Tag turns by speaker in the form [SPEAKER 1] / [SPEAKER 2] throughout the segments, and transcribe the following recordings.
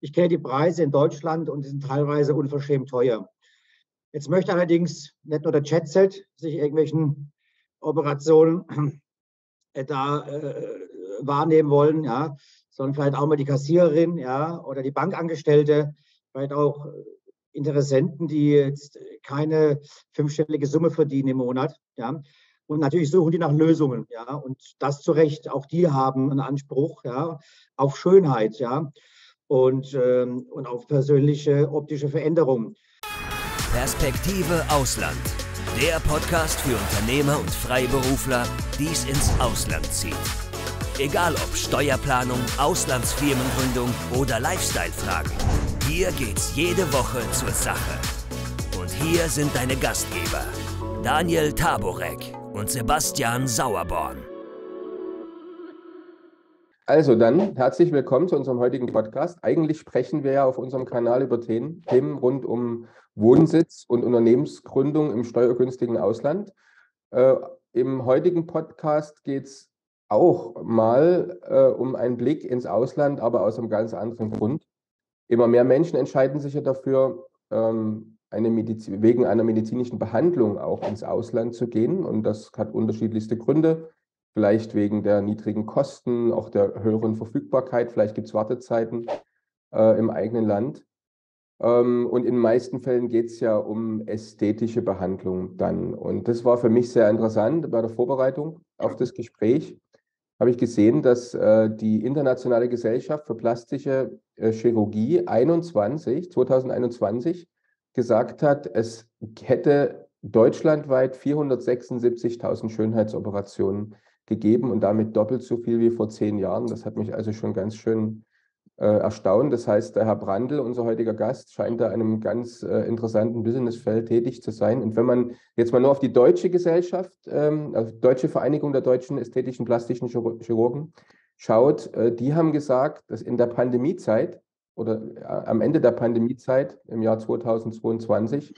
[SPEAKER 1] Ich kenne die Preise in Deutschland und die sind teilweise unverschämt teuer. Jetzt möchte allerdings nicht nur der Jet-Set sich irgendwelchen Operationen wahrnehmen wollen, ja, sondern vielleicht auch mal die Kassiererin, ja, oder die Bankangestellte, vielleicht auch Interessenten, die jetzt keine fünfstellige Summe verdienen im Monat, ja. Und natürlich suchen die nach Lösungen, ja, und das zu Recht. Auch die haben einen Anspruch, ja, auf Schönheit, ja, und auf persönliche optische Veränderungen.
[SPEAKER 2] Perspektive Ausland. Der Podcast für Unternehmer und Freiberufler, die es ins Ausland zieht. Egal ob Steuerplanung, Auslandsfirmengründung oder Lifestyle-Fragen. Hier geht's jede Woche zur Sache. Und hier sind deine Gastgeber, Daniel Taborek und Sebastian Sauerborn.
[SPEAKER 3] Also dann, herzlich willkommen zu unserem heutigen Podcast. Eigentlich sprechen wir ja auf unserem Kanal über Themen rund um Wohnsitz und Unternehmensgründung im steuergünstigen Ausland. Im heutigen Podcast geht es auch mal um einen Blick ins Ausland, aber aus einem ganz anderen Grund. Immer mehr Menschen entscheiden sich ja dafür, wegen einer medizinischen Behandlung auch ins Ausland zu gehen. Und das hat unterschiedlichste Gründe. Vielleicht wegen der niedrigen Kosten, auch der höheren Verfügbarkeit. Vielleicht gibt es Wartezeiten im eigenen Land. Und in den meisten Fällen geht es ja um ästhetische Behandlung dann. Und das war für mich sehr interessant. Bei der Vorbereitung auf das Gespräch habe ich gesehen, dass die Internationale Gesellschaft für plastische Chirurgie 2021 gesagt hat, es hätte deutschlandweit 476.000 Schönheitsoperationen gegeben und damit doppelt so viel wie vor 10 Jahren. Das hat mich also schon ganz schön erstaunt. Das heißt, der Herr Brandl, unser heutiger Gast, scheint da in einem ganz interessanten Businessfeld tätig zu sein. Und wenn man jetzt mal nur auf die deutsche Gesellschaft, also Deutsche Vereinigung der deutschen ästhetischen plastischen Chirurgen schaut, die haben gesagt, dass in der Pandemiezeit oder am Ende der Pandemiezeit im Jahr 2022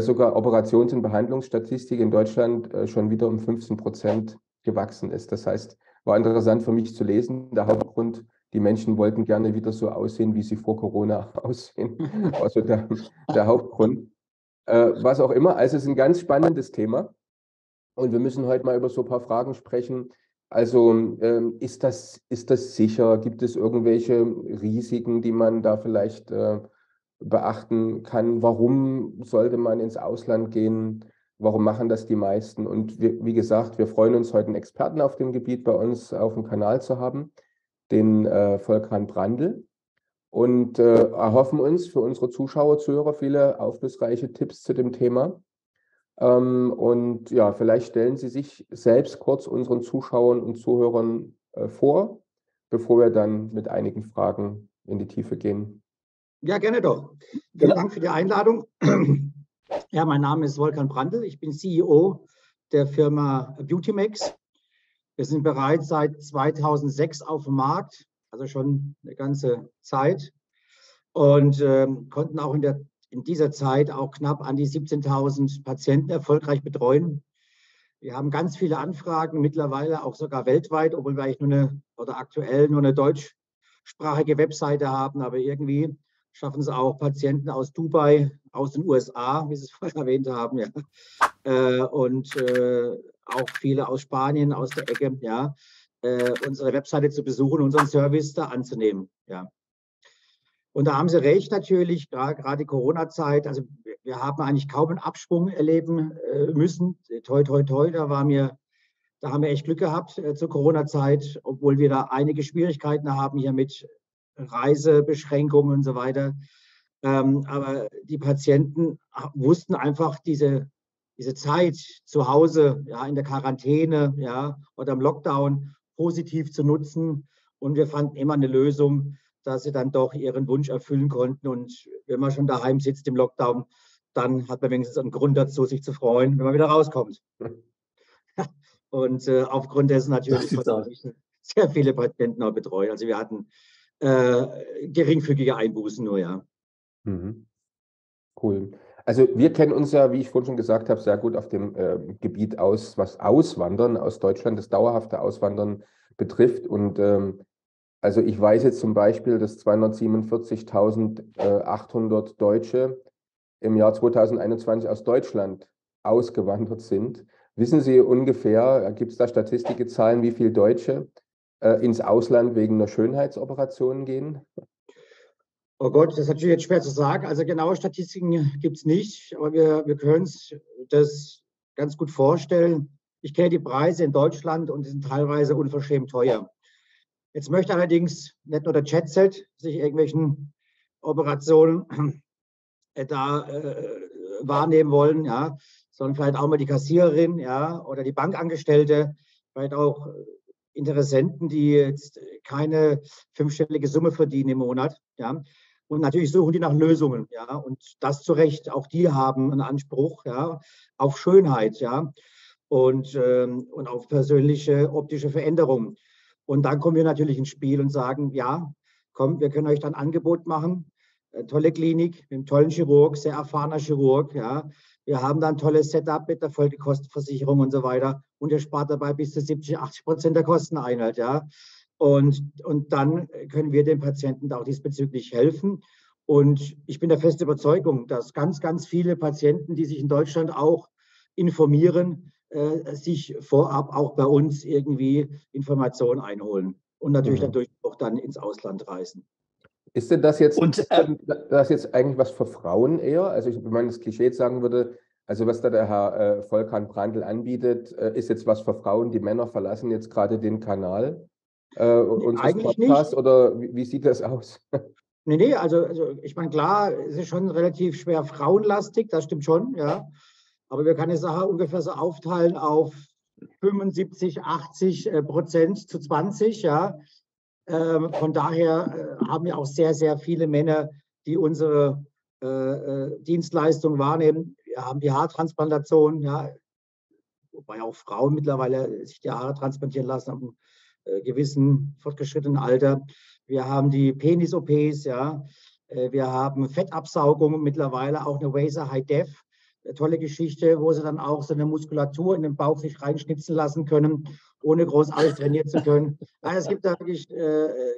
[SPEAKER 3] sogar Operations- und Behandlungsstatistik in Deutschland schon wieder um 15% gewachsen ist. Das heißt, war interessant für mich zu lesen. Der Hauptgrund, die Menschen wollten gerne wieder so aussehen, wie sie vor Corona aussehen. Also der Hauptgrund. Was auch immer. Also es ist ein ganz spannendes Thema. Und wir müssen heute mal über so ein paar Fragen sprechen. Also ist das sicher? Gibt es irgendwelche Risiken, die man da vielleicht beachten kann? Warum sollte man ins Ausland gehen? Warum machen das die meisten? Und wie gesagt, wir freuen uns, heute einen Experten auf dem Gebiet bei uns auf dem Kanal zu haben, den Volkan Brandl. Und erhoffen uns für unsere Zuschauer, Zuhörer viele aufschlussreiche Tipps zu dem Thema. Und ja, vielleicht stellen Sie sich selbst kurz unseren Zuschauern und Zuhörern vor, bevor wir dann mit einigen Fragen in die Tiefe gehen.
[SPEAKER 1] Ja, gerne doch. Vielen Dank für die Einladung. Ja, mein Name ist Volkan Brandl. Ich bin CEO der Firma Beautymax. Wir sind bereits seit 2006 auf dem Markt, also schon eine ganze Zeit. Und konnten auch in dieser Zeit auch knapp an die 17.000 Patienten erfolgreich betreuen. Wir haben ganz viele Anfragen, mittlerweile auch sogar weltweit, obwohl wir eigentlich aktuell nur eine deutschsprachige Webseite haben, aber irgendwie schaffen es auch Patienten aus Dubai, aus den USA, wie Sie es vorhin erwähnt haben, ja. Und auch viele aus Spanien, aus der Ecke, ja, unsere Webseite zu besuchen, unseren Service da anzunehmen, ja. Und da haben Sie recht natürlich, gerade die Corona-Zeit, also wir haben eigentlich kaum einen Abschwung erleben müssen. Toi, toi, toi, da haben wir echt Glück gehabt zur Corona-Zeit, obwohl wir da einige Schwierigkeiten haben hier mit Reisebeschränkungen und so weiter. Aber die Patienten wussten einfach diese Zeit zu Hause, ja, in der Quarantäne, ja, oder im Lockdown positiv zu nutzen. Und wir fanden immer eine Lösung, dass sie dann doch ihren Wunsch erfüllen konnten. Und wenn man schon daheim sitzt im Lockdown, dann hat man wenigstens einen Grund dazu, sich zu freuen, wenn man wieder rauskommt. Und aufgrund dessen natürlich konnten wir sehr viele Patienten auch betreuen. Also wir hatten geringfügige Einbußen nur, ja.
[SPEAKER 3] Mhm. Cool. Also wir kennen uns ja, wie ich vorhin schon gesagt habe, sehr gut auf dem Gebiet aus, was Auswandern aus Deutschland, das dauerhafte Auswandern betrifft. Und Also ich weiß jetzt zum Beispiel, dass 247.800 Deutsche im Jahr 2021 aus Deutschland ausgewandert sind. Wissen Sie ungefähr, gibt es da Zahlen, wie viele Deutsche ins Ausland wegen einer Schönheitsoperation gehen?
[SPEAKER 1] Oh Gott, das ist natürlich jetzt schwer zu sagen. Also genaue Statistiken gibt es nicht, aber wir können uns das ganz gut vorstellen. Ich kenne die Preise in Deutschland und die sind teilweise unverschämt teuer. Jetzt möchte allerdings nicht nur der Jet-Set sich irgendwelchen Operationen wahrnehmen wollen, ja, sondern vielleicht auch mal die Kassiererin, ja, oder die Bankangestellte, vielleicht auch Interessenten, die jetzt keine fünfstellige Summe verdienen im Monat, ja. Und natürlich suchen die nach Lösungen, ja, und das zu Recht. Auch die haben einen Anspruch, ja, auf Schönheit, ja, und auf persönliche optische Veränderungen. Und dann kommen wir natürlich ins Spiel und sagen, ja, komm, wir können euch dann ein Angebot machen. Tolle Klinik mit einem tollen Chirurg, sehr erfahrener Chirurg. Ja. Wir haben dann ein tolles Setup mit der Folgekostenversicherung und so weiter. Und ihr spart dabei bis zu 70-80% der Kosten ein. Halt, ja. Und dann können wir den Patienten auch diesbezüglich helfen. Und ich bin der festen Überzeugung, dass ganz, ganz viele Patienten, die sich in Deutschland auch informieren, sich vorab auch bei uns irgendwie Informationen einholen und natürlich dadurch auch dann ins Ausland reisen.
[SPEAKER 3] Ist denn das jetzt, das jetzt eigentlich was für Frauen eher? Also wenn man das Klischee jetzt sagen würde, also was da der Herr Volkan Brandl anbietet, ist jetzt was für Frauen, die Männer verlassen jetzt gerade den Kanal unseres Podcasts, oder wie sieht das aus?
[SPEAKER 1] Nee, also ich meine, klar, es ist schon relativ schwer frauenlastig, das stimmt schon, ja. Aber wir können die Sache ungefähr so aufteilen auf 75-80% zu 20, ja. Von daher haben wir auch sehr, sehr viele Männer, die unsere Dienstleistung wahrnehmen. Wir haben die Haartransplantation, ja, wobei auch Frauen mittlerweile sich die Haare transplantieren lassen ab einem gewissen fortgeschrittenen Alter. Wir haben die Penis-OPs, ja. Wir haben Fettabsaugung, mittlerweile auch eine Laser High Def. Tolle Geschichte, wo sie dann auch so eine Muskulatur in den Bauch sich reinschnitzen lassen können, ohne großartig trainiert zu können. Also es gibt da wirklich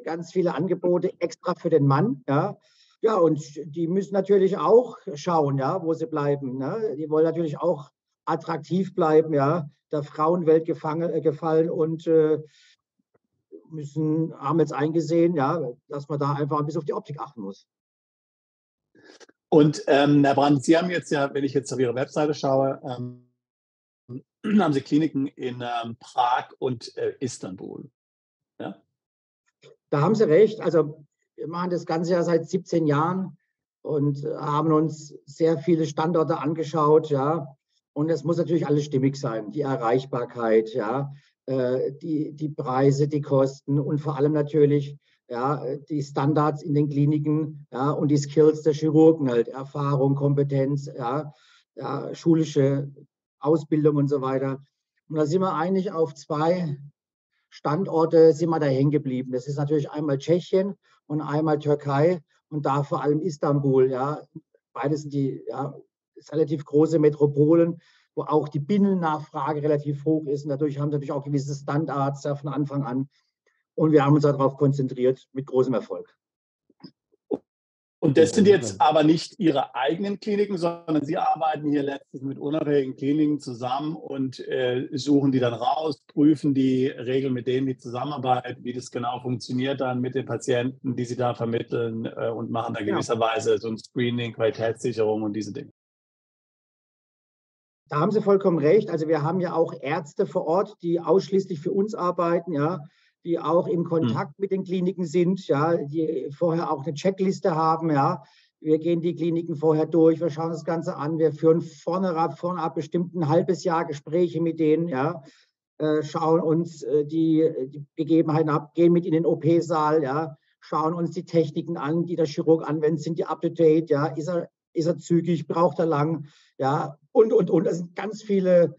[SPEAKER 1] ganz viele Angebote extra für den Mann. Ja, ja, und die müssen natürlich auch schauen, ja, wo sie bleiben. Ne? Die wollen natürlich auch attraktiv bleiben, ja, der Frauenwelt gefallen und haben jetzt eingesehen, ja, dass man da einfach ein bisschen auf die Optik achten muss.
[SPEAKER 4] Und Herr Brandt, Sie haben jetzt ja, wenn ich jetzt auf Ihre Webseite schaue, haben Sie Kliniken in Prag und Istanbul. Ja?
[SPEAKER 1] Da haben Sie recht. Also wir machen das Ganze ja seit 17 Jahren und haben uns sehr viele Standorte angeschaut. Ja. Und es muss natürlich alles stimmig sein. Die Erreichbarkeit, ja, die Preise, die Kosten und vor allem natürlich ja, die Standards in den Kliniken, ja, und die Skills der Chirurgen, halt, Erfahrung, Kompetenz, ja, ja, schulische Ausbildung und so weiter. Und da sind wir eigentlich auf 2 Standorte sind wir da hängen geblieben. Das ist natürlich einmal Tschechien und einmal Türkei und da vor allem Istanbul. Ja. Beides sind die relativ große Metropolen, wo auch die Binnennachfrage relativ hoch ist. Und dadurch haben wir natürlich auch gewisse Standards ja, von Anfang an. Und wir haben uns darauf konzentriert mit großem Erfolg.
[SPEAKER 4] Und das sind jetzt aber nicht Ihre eigenen Kliniken, sondern Sie arbeiten hier letztlich mit unabhängigen Kliniken zusammen und suchen die dann raus, prüfen die, regeln mit denen die Zusammenarbeit, wie das genau funktioniert dann mit den Patienten, die Sie da vermitteln und machen da gewisserweise so ein Screening, Qualitätssicherung und diese Dinge.
[SPEAKER 1] Da haben Sie vollkommen recht. Also wir haben ja auch Ärzte vor Ort, die ausschließlich für uns arbeiten, ja, die auch in Kontakt mit den Kliniken sind, ja, die vorher auch eine Checkliste haben, ja. Wir gehen die Kliniken vorher durch, wir schauen das Ganze an, wir führen vorab bestimmt ein halbes Jahr Gespräche mit denen, ja, schauen uns die Begebenheiten ab, gehen mit in den OP-Saal, ja, schauen uns die Techniken an, die der Chirurg anwendet, sind die up-to-date, ja, ist er zügig, braucht er lang, ja, und. Es sind ganz viele,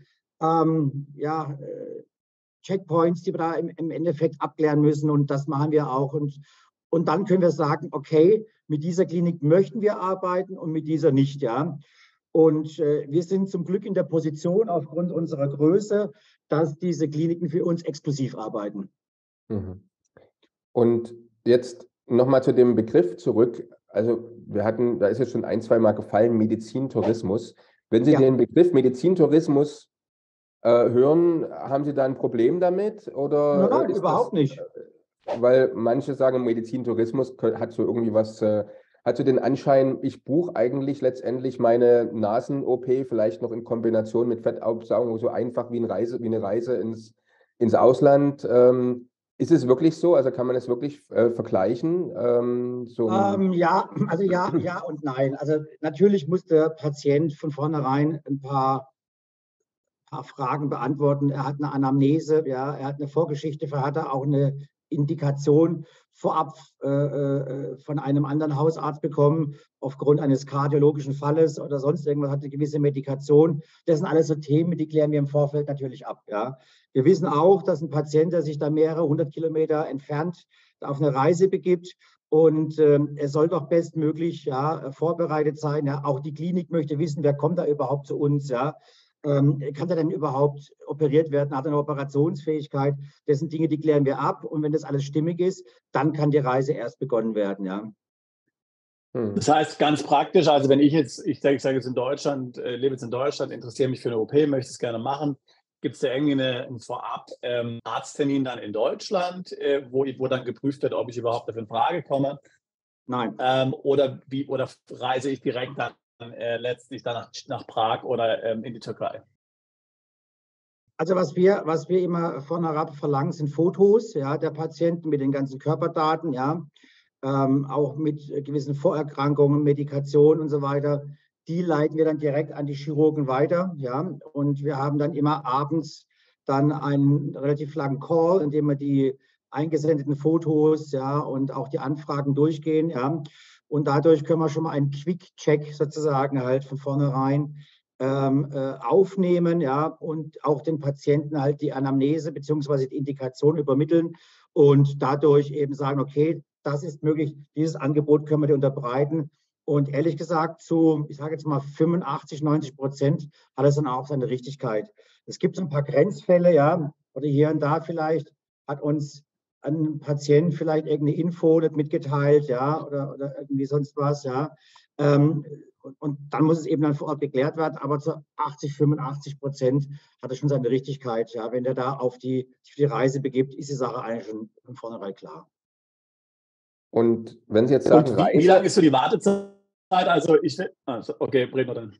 [SPEAKER 1] Checkpoints, die wir da im Endeffekt abklären müssen und das machen wir auch. Und dann können wir sagen, okay, mit dieser Klinik möchten wir arbeiten und mit dieser nicht, ja. Und wir sind zum Glück in der Position aufgrund unserer Größe, dass diese Kliniken für uns exklusiv arbeiten.
[SPEAKER 3] Mhm. Und jetzt nochmal zu dem Begriff zurück. Also da ist jetzt schon ein, zwei Mal gefallen, Medizintourismus. Wenn Sie den Begriff Medizintourismus hören, haben Sie da ein Problem damit? Oder
[SPEAKER 1] Nein, überhaupt nicht.
[SPEAKER 3] Weil manche sagen, Medizintourismus hat so irgendwie was, hat so den Anschein, ich buche eigentlich letztendlich meine Nasen-OP vielleicht noch in Kombination mit Fettabsaugung so einfach wie eine Reise ins Ausland. Ist es wirklich so? Also kann man es wirklich vergleichen?
[SPEAKER 1] Ja, also ja und nein. Also natürlich muss der Patient von vornherein ein paar Fragen beantworten. Er hat eine Anamnese, ja, er hat eine Vorgeschichte, vielleicht hat er auch eine Indikation vorab von einem anderen Hausarzt bekommen, aufgrund eines kardiologischen Falles oder sonst irgendwas, hat eine gewisse Medikation. Das sind alles so Themen, die klären wir im Vorfeld natürlich ab. Ja. Wir wissen auch, dass ein Patient, der sich da mehrere 100 Kilometer entfernt auf eine Reise begibt, und er soll doch bestmöglich vorbereitet sein. Ja. Auch die Klinik möchte wissen, wer kommt da überhaupt zu uns. Ja. Kann er denn überhaupt operiert werden? Hat er eine Operationsfähigkeit? Das sind Dinge, die klären wir ab. Und wenn das alles stimmig ist, dann kann die Reise erst begonnen werden. Ja.
[SPEAKER 4] Das heißt, ganz praktisch, also wenn ich sage jetzt in Deutschland, lebe jetzt in Deutschland, interessiere mich für eine OP, möchte es gerne machen, gibt es da irgendwie einen Vorab-Arzttermin dann in Deutschland, wo dann geprüft wird, ob ich überhaupt dafür in Frage komme?
[SPEAKER 1] Nein.
[SPEAKER 4] Oder reise ich direkt dann letztlich dann nach Prag oder in die Türkei?
[SPEAKER 1] Also was wir immer von herab verlangen, sind Fotos, ja, der Patienten mit den ganzen Körperdaten, ja, auch mit gewissen Vorerkrankungen, Medikation und so weiter. Die leiten wir dann direkt an die Chirurgen weiter, ja, und wir haben dann immer abends dann einen relativ langen Call, in dem wir die eingesendeten Fotos, ja, und auch die Anfragen durchgehen, ja. Und dadurch können wir schon mal einen Quick-Check sozusagen halt von vornherein aufnehmen, ja, und auch den Patienten halt die Anamnese bzw. die Indikation übermitteln und dadurch eben sagen, okay, das ist möglich, dieses Angebot können wir dir unterbreiten. Und ehrlich gesagt, ich sage jetzt mal 85-90% hat es dann auch seine Richtigkeit. Es gibt so ein paar Grenzfälle, ja, oder hier und da vielleicht hat uns ein Patient vielleicht irgendeine Info nicht mitgeteilt, ja, oder irgendwie sonst was, ja. Und dann muss es eben dann vor Ort geklärt werden, aber zu 80-85% hat es schon seine Richtigkeit, ja. Wenn der da auf die Reise begibt, ist die Sache eigentlich schon von vornherein klar.
[SPEAKER 3] Und wenn Sie jetzt sagen,
[SPEAKER 4] wie lange ist so die Wartezeit? Also okay, reden wir dann.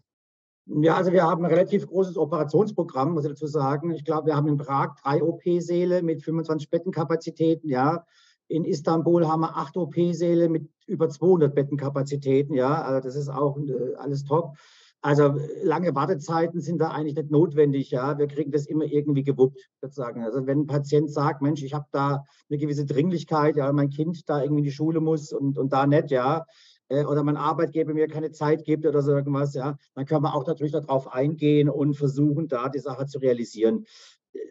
[SPEAKER 1] Ja, also wir haben ein relativ großes Operationsprogramm, muss ich dazu sagen. Ich glaube, wir haben in Prag 3 OP-Säle mit 25 Bettenkapazitäten, ja. In Istanbul haben wir 8 OP-Säle mit über 200 Bettenkapazitäten, ja. Also das ist auch alles top. Also lange Wartezeiten sind da eigentlich nicht notwendig, ja. Wir kriegen das immer irgendwie gewuppt, sozusagen. Also wenn ein Patient sagt, Mensch, ich habe da eine gewisse Dringlichkeit, ja, mein Kind da irgendwie in die Schule muss und da nicht, ja, oder mein Arbeitgeber mir keine Zeit gibt oder so irgendwas, ja, dann können wir auch natürlich darauf eingehen und versuchen, da die Sache zu realisieren.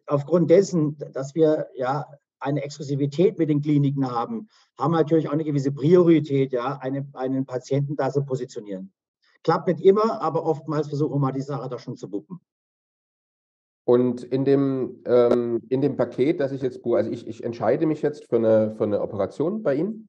[SPEAKER 1] Aufgrund dessen, dass wir ja eine Exklusivität mit den Kliniken haben wir natürlich auch eine gewisse Priorität, ja, einen Patienten da zu positionieren. Klappt nicht immer, aber oftmals versuchen wir mal die Sache da schon zu wuppen.
[SPEAKER 3] Und in dem Paket, das ich jetzt buche, also ich entscheide mich jetzt für eine Operation bei Ihnen.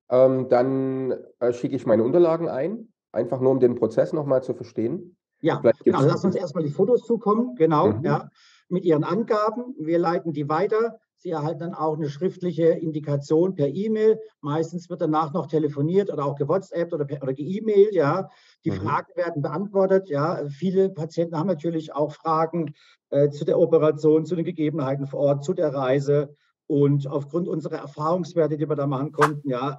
[SPEAKER 3] Dann schicke ich meine Unterlagen ein, einfach nur um den Prozess nochmal zu verstehen.
[SPEAKER 1] Ja, genau. Lassen uns erstmal die Fotos zukommen, genau, ja, mit Ihren Angaben. Wir leiten die weiter. Sie erhalten dann auch eine schriftliche Indikation per E-Mail. Meistens wird danach noch telefoniert oder auch gewhatsappt oder ge-E-Mailt, ja. Die Fragen werden beantwortet, ja. Viele Patienten haben natürlich auch Fragen zu der Operation, zu den Gegebenheiten vor Ort, zu der Reise. Und aufgrund unserer Erfahrungswerte, die wir da machen konnten, ja,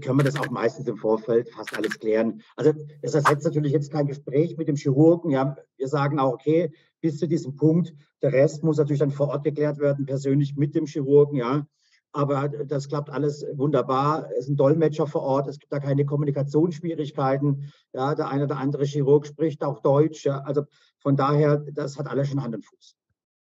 [SPEAKER 1] können wir das auch meistens im Vorfeld fast alles klären. Also das ersetzt natürlich jetzt kein Gespräch mit dem Chirurgen. Ja. Wir sagen auch, okay, bis zu diesem Punkt, der Rest muss natürlich dann vor Ort geklärt werden, persönlich mit dem Chirurgen. Ja. Aber das klappt alles wunderbar. Es ist ein Dolmetscher vor Ort, es gibt da keine Kommunikationsschwierigkeiten. Ja. Der eine oder andere Chirurg spricht auch Deutsch. Ja. Also von daher, das hat alles schon Hand und Fuß.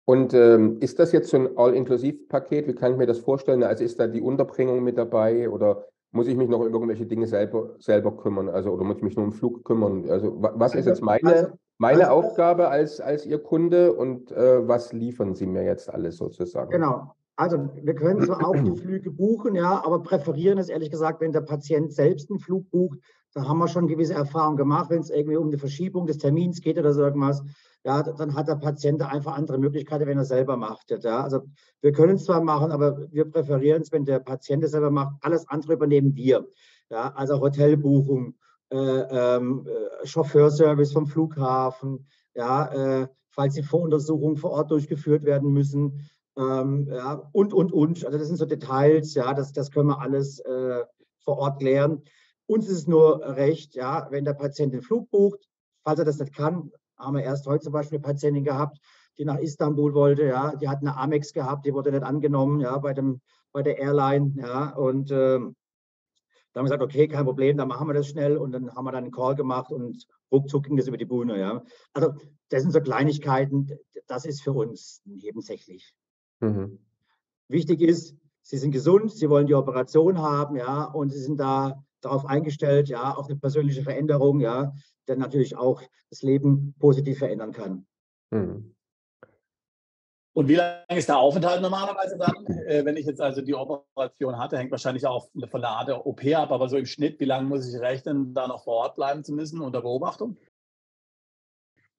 [SPEAKER 3] Und ist das jetzt so ein All-Inklusiv-Paket? Wie kann ich mir das vorstellen? Also ist da die Unterbringung mit dabei oder muss ich mich noch um irgendwelche Dinge selber kümmern? Also, oder muss ich mich nur um Flug kümmern? Also was ist jetzt meine Aufgabe als Ihr Kunde und was liefern Sie mir jetzt alles sozusagen?
[SPEAKER 1] Genau. Also wir können zwar auch die Flüge buchen, ja, aber präferieren es ehrlich gesagt, wenn der Patient selbst einen Flug bucht. Da haben wir schon gewisse Erfahrungen gemacht, wenn es irgendwie um die Verschiebung des Termins geht oder so irgendwas. Ja, dann hat der Patient einfach andere Möglichkeiten, wenn er selber macht. Ja. Also wir können es zwar machen, aber wir präferieren es, wenn der Patient es selber macht. Alles andere übernehmen wir. Ja, also Hotelbuchung, Chauffeurservice vom Flughafen, ja, falls die Voruntersuchungen vor Ort durchgeführt werden müssen. Ja, und. Also das sind so Details, ja, das können wir alles vor Ort klären. Uns ist es nur recht, ja, wenn der Patient den Flug bucht, falls er das nicht kann, haben wir erst heute zum Beispiel eine Patientin gehabt, die nach Istanbul wollte, ja, die hat eine Amex gehabt, die wurde nicht angenommen, ja, bei der Airline, ja, und da haben wir gesagt, okay, kein Problem, dann machen wir das schnell und dann haben wir dann einen Call gemacht und ruckzuck ging das über die Bühne, ja. Also das sind so Kleinigkeiten, das ist für uns nebensächlich.
[SPEAKER 3] Mhm.
[SPEAKER 1] Wichtig ist, Sie sind gesund, Sie wollen die Operation haben, ja, und Sie sind da darauf eingestellt, ja, auf eine persönliche Veränderung, ja, der natürlich auch das Leben positiv verändern kann.
[SPEAKER 3] Mhm.
[SPEAKER 4] Und wie lange ist der Aufenthalt normalerweise dann? Wenn ich jetzt also die Operation hatte, hängt wahrscheinlich auch von der Art der OP ab, aber so im Schnitt, wie lange muss ich rechnen, da noch vor Ort bleiben zu müssen unter Beobachtung?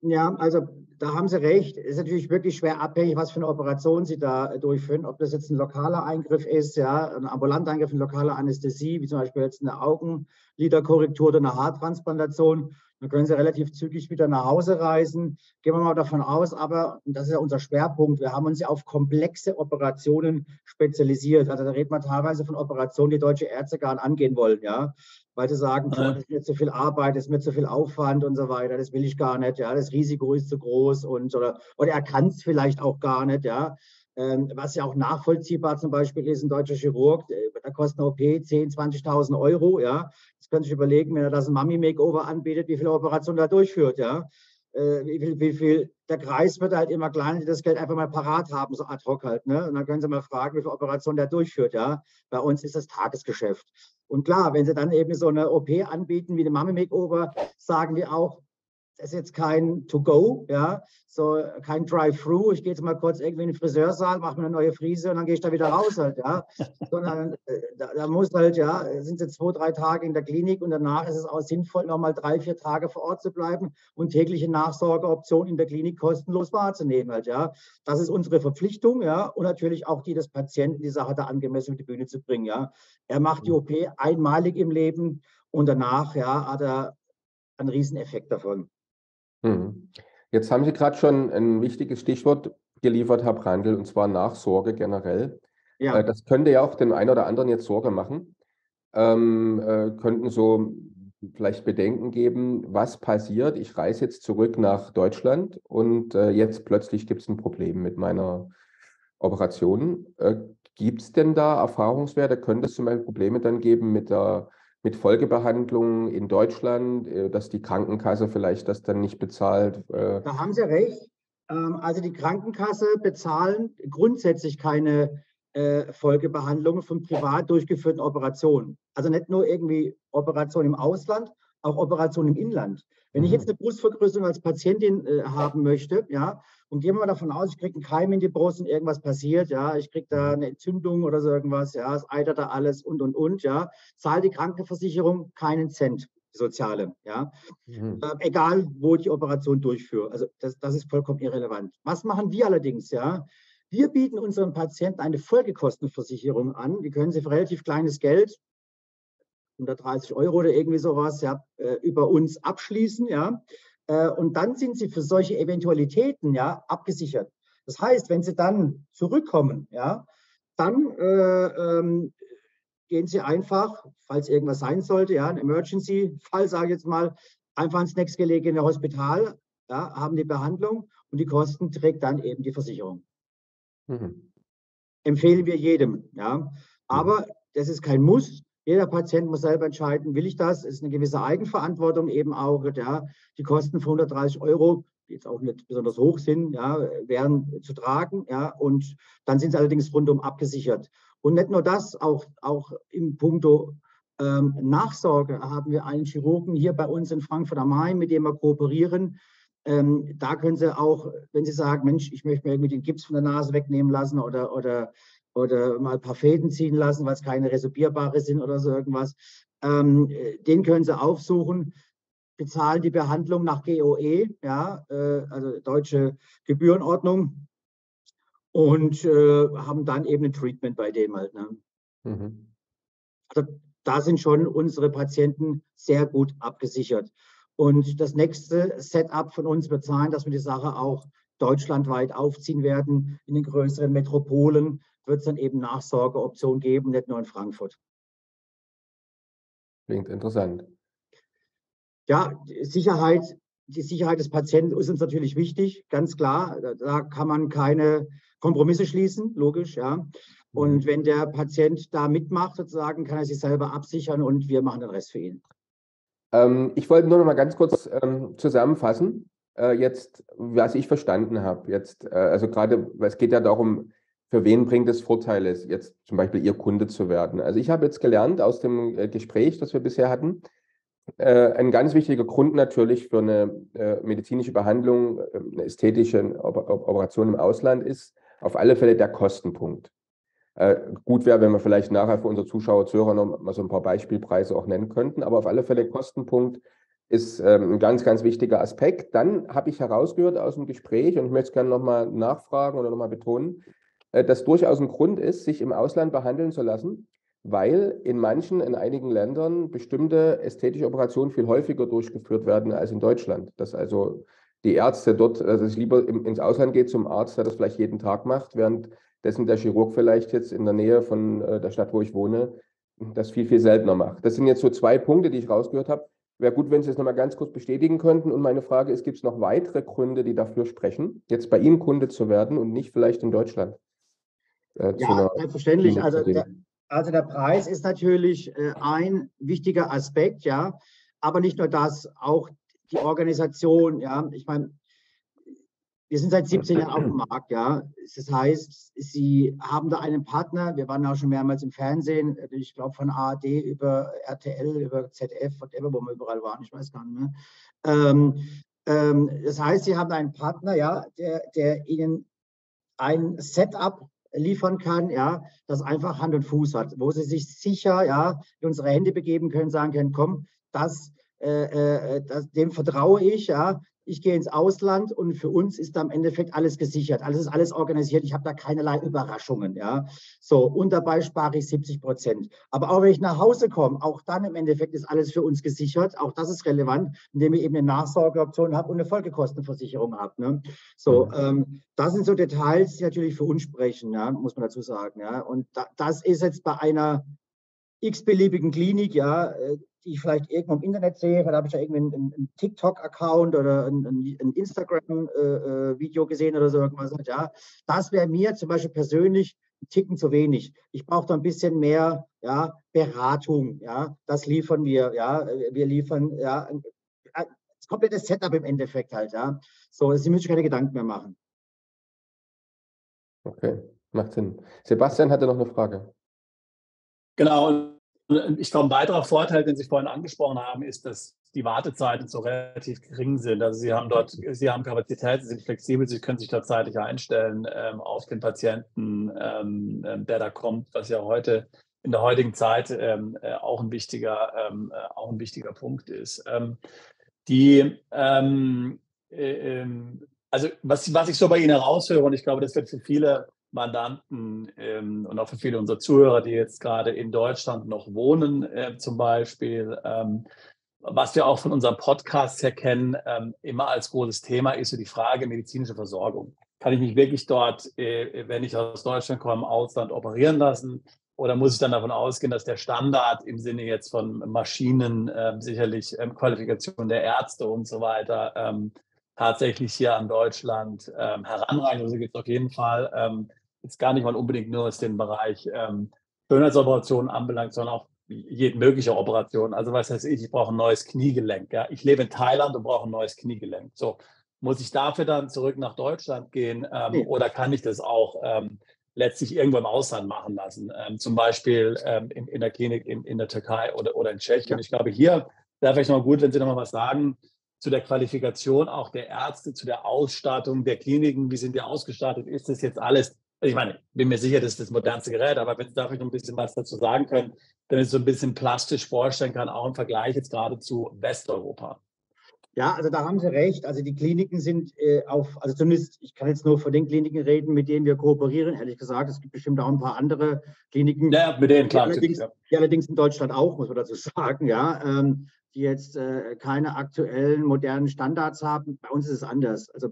[SPEAKER 1] Ja, also da haben Sie recht. Es ist natürlich wirklich schwer abhängig, was für eine Operation Sie da durchführen. Ob das jetzt ein lokaler Eingriff ist, ja, ein ambulanter Eingriff, eine lokale Anästhesie, wie zum Beispiel jetzt eine Augenliderkorrektur oder eine Haartransplantation. Dann können Sie relativ zügig wieder nach Hause reisen. Gehen wir mal davon aus, aber, und das ist ja unser Schwerpunkt, wir haben uns ja auf komplexe Operationen spezialisiert. Also da redet man teilweise von Operationen, die deutsche Ärzte gar nicht angehen wollen, ja. Weil sie sagen, das ist mir zu viel Arbeit, das ist mir zu viel Aufwand und so weiter, das will ich gar nicht, ja, das Risiko ist zu groß oder er kann es vielleicht auch gar nicht, ja. Was ja auch nachvollziehbar zum Beispiel ist, ein deutscher Chirurg, da kostet eine OP 10.000, 20.000 Euro, ja. Das können Sie sich überlegen, wenn er das ein Mummy-Makeover anbietet, wie viele Operationen er durchführt, ja. Wie viel, der Kreis wird halt immer kleiner, die das Geld einfach mal parat haben, so ad hoc halt, ne? Und dann können Sie mal fragen, wie viele Operationen der durchführt, ja. Bei uns ist das Tagesgeschäft. Und klar, wenn Sie dann eben so eine OP anbieten wie eine Mummy-Makeover, sagen wir auch, das ist jetzt kein To-Go, ja, so kein Drive-Thru. Ich gehe jetzt mal kurz irgendwie in den Friseursaal, mache mir eine neue Frise und dann gehe ich da wieder raus halt, ja. Sondern da muss halt, ja, sind Sie 2, 3 Tage in der Klinik und danach ist es auch sinnvoll, nochmal 3, 4 Tage vor Ort zu bleiben und tägliche Nachsorgeoptionen in der Klinik kostenlos wahrzunehmen halt, ja. Das ist unsere Verpflichtung, ja, und natürlich auch die des Patienten, die Sache da angemessen auf die Bühne zu bringen, ja. Er macht die OP einmalig im Leben und danach, ja, hat er einen Rieseneffekt davon.
[SPEAKER 3] Jetzt haben Sie gerade schon ein wichtiges Stichwort geliefert, Herr Brandl, und zwar Nachsorge generell.
[SPEAKER 1] Ja.
[SPEAKER 3] Das könnte ja auch dem einen oder anderen jetzt Sorge machen. Könnten so vielleicht Bedenken geben, was passiert? Ich reise jetzt zurück nach Deutschland und jetzt plötzlich gibt es ein Problem mit meiner Operation. Gibt es denn da Erfahrungswerte? Könnte es zum Beispiel Probleme dann geben mit Folgebehandlungen in Deutschland, dass die Krankenkasse vielleicht das dann nicht bezahlt?
[SPEAKER 1] Da haben Sie recht. Also die Krankenkasse bezahlen grundsätzlich keine Folgebehandlungen von privat durchgeführten Operationen. Also nicht nur irgendwie Operationen im Ausland, auch Operationen im Inland. Wenn ich jetzt eine Brustvergrößerung als Patientin haben möchte, ja, und gehen wir mal davon aus, ich kriege einen Keim in die Brust und irgendwas passiert, ja, ich kriege da eine Entzündung oder so irgendwas, ja, es eitert da alles und, ja, zahlt die Krankenversicherung keinen Cent, die soziale, ja, egal wo ich die Operation durchführe. Also das ist vollkommen irrelevant. Was machen wir allerdings, ja? Wir bieten unseren Patienten eine Folgekostenversicherung an, die können Sie für relativ kleines Geld, 130 Euro oder irgendwie sowas, ja, über uns abschließen, ja. Und dann sind Sie für solche Eventualitäten, ja, abgesichert. Das heißt, wenn Sie dann zurückkommen, ja, dann gehen Sie einfach, falls irgendwas sein sollte, ja, ein Emergency-Fall, sage ich jetzt mal, einfach ins nächstgelegene Hospital, ja, haben die Behandlung und die Kosten trägt dann eben die Versicherung. Empfehlen wir jedem, ja. Aber das ist kein Muss. Jeder Patient muss selber entscheiden, will ich das? Es ist eine gewisse Eigenverantwortung eben auch, ja. Die Kosten von 130 Euro, die jetzt auch nicht besonders hoch sind, ja, wären zu tragen, ja. Und dann sind sie allerdings rundum abgesichert. Und nicht nur das, auch im Punkto Nachsorge haben wir einen Chirurgen hier bei uns in Frankfurt am Main, mit dem wir kooperieren. Da können Sie auch, wenn Sie sagen, Mensch, ich möchte mir irgendwie den Gips von der Nase wegnehmen lassen oder oder mal ein paar Fäden ziehen lassen, weil es keine resorbierbare sind oder so irgendwas. Den können Sie aufsuchen, bezahlen die Behandlung nach GOE, ja, also Deutsche Gebührenordnung, und haben dann eben ein Treatment bei dem halt. Ne?
[SPEAKER 3] Mhm.
[SPEAKER 1] Also da sind schon unsere Patienten sehr gut abgesichert. Und das nächste Setup von uns wird sein, dass wir die Sache auch deutschlandweit aufziehen werden. In den größeren Metropolen wird es dann eben Nachsorgeoptionen geben, nicht nur in Frankfurt.
[SPEAKER 3] Klingt interessant.
[SPEAKER 1] Ja, die Sicherheit des Patienten ist uns natürlich wichtig, ganz klar. Da kann man keine Kompromisse schließen, logisch, ja. Und wenn der Patient da mitmacht, sozusagen, kann er sich selber absichern und wir machen den Rest für ihn.
[SPEAKER 3] Ich wollte nur noch mal ganz kurz zusammenfassen, jetzt, was ich verstanden habe. Jetzt, also gerade, weil es geht ja darum, für wen bringt es Vorteile, jetzt zum Beispiel Ihr Kunde zu werden. Also ich habe jetzt gelernt aus dem Gespräch, das wir bisher hatten, ein ganz wichtiger Grund natürlich für eine medizinische Behandlung, eine ästhetische Operation im Ausland ist auf alle Fälle der Kostenpunkt. Gut wäre, wenn wir vielleicht nachher für unsere Zuschauer, Zuhörer noch mal so ein paar Beispielpreise auch nennen könnten, aber auf alle Fälle Kostenpunkt ist ein ganz, ganz wichtiger Aspekt. Dann habe ich herausgehört aus dem Gespräch, und ich möchte es gerne nochmal nachfragen oder nochmal betonen, dass durchaus ein Grund ist, sich im Ausland behandeln zu lassen, weil in einigen Ländern bestimmte ästhetische Operationen viel häufiger durchgeführt werden als in Deutschland. Dass also die Ärzte dort, dass es lieber ins Ausland geht zum Arzt, der das vielleicht jeden Tag macht, währenddessen der Chirurg vielleicht jetzt in der Nähe von der Stadt, wo ich wohne, das viel, viel seltener macht. Das sind jetzt so 2 Punkte, die ich rausgehört habe. Wäre gut, wenn Sie es nochmal ganz kurz bestätigen könnten. Und meine Frage ist, gibt es noch weitere Gründe, die dafür sprechen, jetzt bei Ihnen Kunde zu werden und nicht vielleicht in Deutschland?
[SPEAKER 1] Ja, selbstverständlich. Also der Preis ist natürlich ein wichtiger Aspekt, ja, aber nicht nur das, auch die Organisation, ja. Ich meine, wir sind seit 17 Jahren auf dem Markt, ja. Das heißt, Sie haben da einen Partner. Wir waren auch schon mehrmals im Fernsehen, ich glaube von ARD über RTL, über ZDF, whatever, wo wir überall waren, ich weiß gar nicht mehr. Das heißt, Sie haben einen Partner, ja, der Ihnen ein Setup liefern kann, ja, das einfach Hand und Fuß hat, wo Sie sich sicher, ja, in unsere Hände begeben können, sagen können, komm, dem vertraue ich, ja. Ich gehe ins Ausland und für uns ist da im Endeffekt alles gesichert. Alles ist alles organisiert. Ich habe da keinerlei Überraschungen. Ja. So, und dabei spare ich 70%. Aber auch wenn ich nach Hause komme, auch dann im Endeffekt ist alles für uns gesichert. Auch das ist relevant, indem ich eben eine Nachsorgeoption habe und eine Folgekostenversicherung habe. Ne. So, das sind so Details, die natürlich für uns sprechen, ja, muss man dazu sagen. Ja. Und das ist jetzt bei einer x-beliebigen Klinik, ja, die ich vielleicht irgendwo im Internet sehe, da habe ich ja irgendwie einen TikTok-Account oder ein Instagram-Video gesehen oder so irgendwas. Ja, das wäre mir zum Beispiel persönlich ein Ticken zu wenig. Ich brauche da ein bisschen mehr, ja, Beratung. Ja, das liefern wir. Ja, wir liefern ja das komplette Setup im Endeffekt halt. Ja, so, Sie müssen sich keine Gedanken mehr machen.
[SPEAKER 3] Okay, macht Sinn. Sebastian hatte noch eine Frage.
[SPEAKER 4] Genau. Ich glaube, ein weiterer Vorteil, den Sie vorhin angesprochen haben, ist, dass die Wartezeiten so relativ gering sind. Also Sie haben Kapazität, Sie sind flexibel, Sie können sich da zeitlich einstellen auf den Patienten, der da kommt, was ja heute in der heutigen Zeit auch ein wichtiger Punkt ist. Also was ich so bei Ihnen heraushöre, und ich glaube, das wird für viele Mandanten und auch für viele unserer Zuhörer, die jetzt gerade in Deutschland noch wohnen, zum Beispiel, was wir auch von unserem Podcast her kennen, immer als großes Thema ist so die Frage medizinische Versorgung. Kann ich mich wirklich dort, wenn ich aus Deutschland komme, im Ausland operieren lassen? Oder muss ich dann davon ausgehen, dass der Standard im Sinne jetzt von Maschinen, sicherlich Qualifikation der Ärzte und so weiter, tatsächlich hier an Deutschland heranreichen? Also gibt es auf jeden Fall jetzt gar nicht mal unbedingt nur was den Bereich Schönheitsoperationen anbelangt, sondern auch jede mögliche Operation. Also was heißt ich brauche ein neues Kniegelenk. Ja? Ich lebe in Thailand und brauche ein neues Kniegelenk. So, muss ich dafür dann zurück nach Deutschland gehen oder kann ich das auch letztlich irgendwo im Ausland machen lassen? Zum Beispiel in der Klinik in der Türkei oder in Tschechien. Ja. Ich glaube, hier wäre vielleicht noch gut, wenn Sie noch mal was sagen zu der Qualifikation auch der Ärzte, zu der Ausstattung der Kliniken. Wie sind die ausgestattet? Ist das jetzt alles Also ich meine, bin mir sicher, das ist das modernste Gerät, aber wenn Sie da noch ein bisschen was dazu sagen können, damit ich so ein bisschen plastisch vorstellen kann, auch im Vergleich jetzt gerade zu Westeuropa.
[SPEAKER 1] Ja, also da haben Sie recht. Also die Kliniken sind also zumindest, ich kann jetzt nur von den Kliniken reden, mit denen wir kooperieren. Ehrlich gesagt, es gibt bestimmt auch ein paar andere Kliniken,
[SPEAKER 4] Ja, mit denen, klar.
[SPEAKER 1] die allerdings in Deutschland auch, muss man dazu sagen, ja, die jetzt keine aktuellen modernen Standards haben. Bei uns ist es anders. Also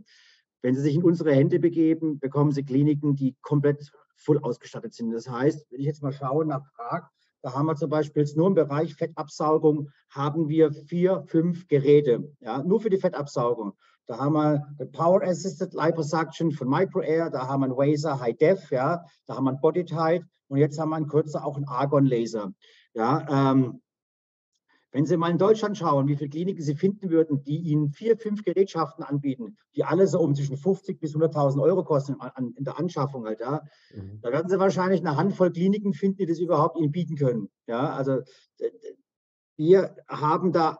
[SPEAKER 1] wenn Sie sich in unsere Hände begeben, bekommen Sie Kliniken, die komplett voll ausgestattet sind. Das heißt, wenn ich jetzt mal schaue nach Prag, da haben wir zum Beispiel jetzt nur im Bereich Fettabsaugung haben wir 4, 5 Geräte, ja, nur für die Fettabsaugung. Da haben wir eine Power Assisted Liposuction von MicroAir, da haben wir einen Wazer High Def, ja, da haben wir einen Body Tight und jetzt haben wir in Kürze auch einen Argon Laser. Ja, wenn Sie mal in Deutschland schauen, wie viele Kliniken Sie finden würden, die Ihnen 4, 5 Gerätschaften anbieten, die alle so um zwischen 50 bis 100.000 Euro kosten in der Anschaffung halt, ja, da werden Sie wahrscheinlich eine Handvoll Kliniken finden, die das überhaupt Ihnen bieten können. Ja, also wir haben da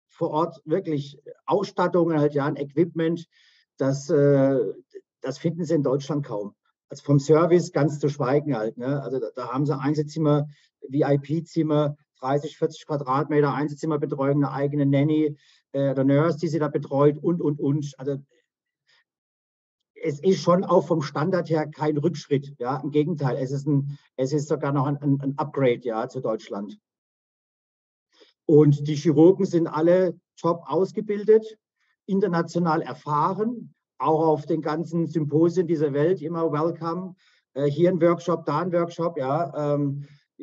[SPEAKER 1] vor Ort wirklich Ausstattungen halt, ja, ein Equipment, das finden Sie in Deutschland kaum. Also vom Service ganz zu schweigen halt, ne? Also da haben Sie Einzelzimmer, VIP-Zimmer, 30, 40 Quadratmeter Einzelzimmerbetreuung, eine eigene Nanny, der Nurse, die sie da betreut und. Also es ist schon auch vom Standard her kein Rückschritt. Ja, im Gegenteil, es ist sogar noch ein Upgrade, ja, zu Deutschland. Und die Chirurgen sind alle top ausgebildet, international erfahren, auch auf den ganzen Symposien dieser Welt immer welcome. Hier ein Workshop, da ein Workshop, ja.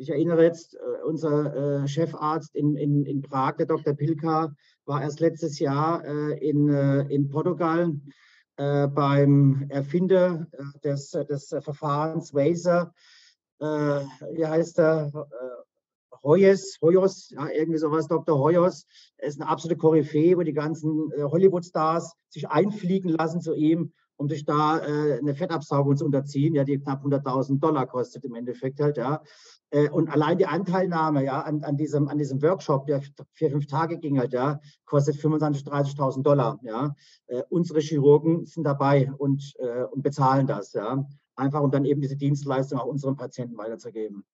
[SPEAKER 1] Ich erinnere jetzt, unser Chefarzt in Prag, der Dr. Pilka, war erst letztes Jahr in Portugal beim Erfinder des Verfahrens Wazer. Wie heißt er? Hoyos, ja, irgendwie sowas, Dr. Hoyos. Er ist eine absolute Koryphäe, wo die ganzen Hollywood-Stars sich einfliegen lassen zu ihm, um sich da eine Fettabsaugung zu unterziehen, ja, die knapp $100.000 kostet im Endeffekt halt, ja. Und allein die Anteilnahme, ja, an diesem Workshop, der 4, 5 Tage ging halt, ja, kostet $25.000, $30.000, ja. Unsere Chirurgen sind dabei und bezahlen das, ja. Einfach, um dann eben diese Dienstleistung auch unseren Patienten weiterzugeben.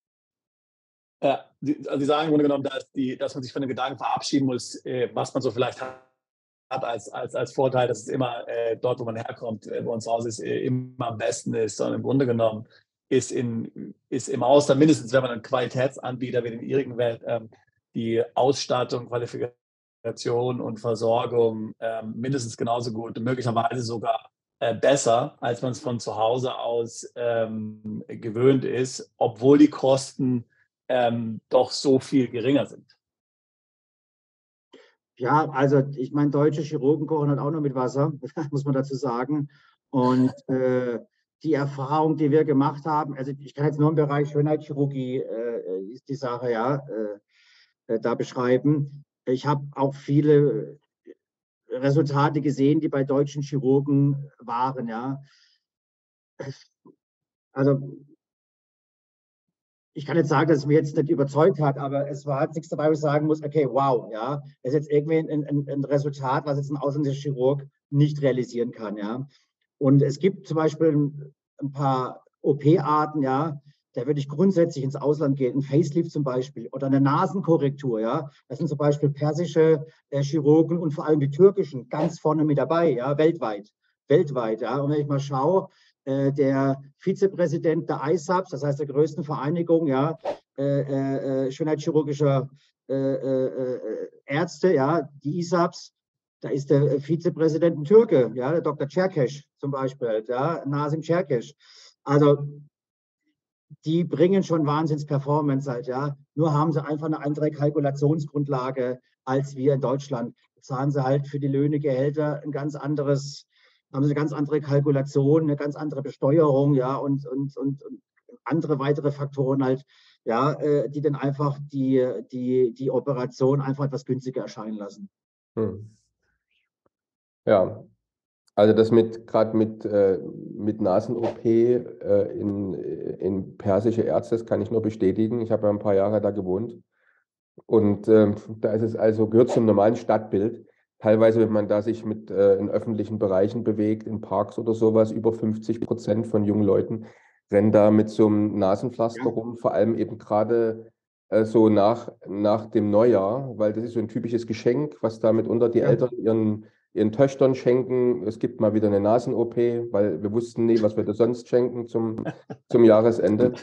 [SPEAKER 4] Ja, also Sie sagen im Grunde genommen, dass man sich von dem Gedanken verabschieden muss, was man so vielleicht hat als Vorteil, dass es immer dort, wo man herkommt, wo uns Haus ist, immer am besten ist, sondern im Grunde genommen ist im Ausland, mindestens wenn man einen Qualitätsanbieter wie den Ihrigen wählt, die Ausstattung, Qualifikation und Versorgung mindestens genauso gut, möglicherweise sogar besser, als man es von zu Hause aus gewöhnt ist, obwohl die Kosten doch so viel geringer sind.
[SPEAKER 1] Ja, also ich meine, deutsche Chirurgen kochen halt auch nur mit Wasser, muss man dazu sagen. Und die Erfahrung, die wir gemacht haben, also ich kann jetzt nur im Bereich Schönheitschirurgie ist die Sache, ja, da beschreiben. Ich habe auch viele Resultate gesehen, die bei deutschen Chirurgen waren, ja. Also ich kann jetzt sagen, dass es mich jetzt nicht überzeugt hat, aber es war nichts dabei, wo ich sagen muss, okay, wow, ja, das ist jetzt irgendwie ein Resultat, was jetzt ein ausländischer Chirurg nicht realisieren kann, ja. Und es gibt zum Beispiel ein paar OP-Arten, ja, da würde ich grundsätzlich ins Ausland gehen, ein Facelift zum Beispiel oder eine Nasenkorrektur, ja. Das sind zum Beispiel persische Chirurgen und vor allem die türkischen ganz vorne mit dabei, ja, weltweit, ja. Und wenn ich mal schaue, der Vizepräsident der ISABS, das heißt der größten Vereinigung, ja, schönheitschirurgischer Ärzte, ja, die ISABS, da ist der Vizepräsident ein Türke, ja, der Dr. Çerkeş zum Beispiel, ja, Nasim Çerkeş. Also die bringen schon Wahnsinns-Performance halt, ja. Nur haben sie einfach eine andere Kalkulationsgrundlage als wir in Deutschland. Zahlen sie halt für die Löhne, Gehälter ein ganz anderes, haben sie eine ganz andere Kalkulation, eine ganz andere Besteuerung, ja, und andere weitere Faktoren halt, ja, die dann einfach die Operation einfach etwas günstiger erscheinen lassen.
[SPEAKER 3] Ja, also das gerade mit Nasen-OP in persische Ärzte, das kann ich nur bestätigen. Ich habe ja ein paar Jahre da gewohnt und da ist es also, gehört zum normalen Stadtbild. Teilweise, wenn man da sich in öffentlichen Bereichen bewegt, in Parks oder sowas, über 50% von jungen Leuten, renne da mit so einem Nasenpflaster rum, vor allem eben gerade so nach dem Neujahr, weil das ist so ein typisches Geschenk, was da mitunter die Eltern ihren Töchtern schenken. Es gibt mal wieder eine Nasen-OP, weil wir wussten nie, was wir da sonst schenken zum Jahresende.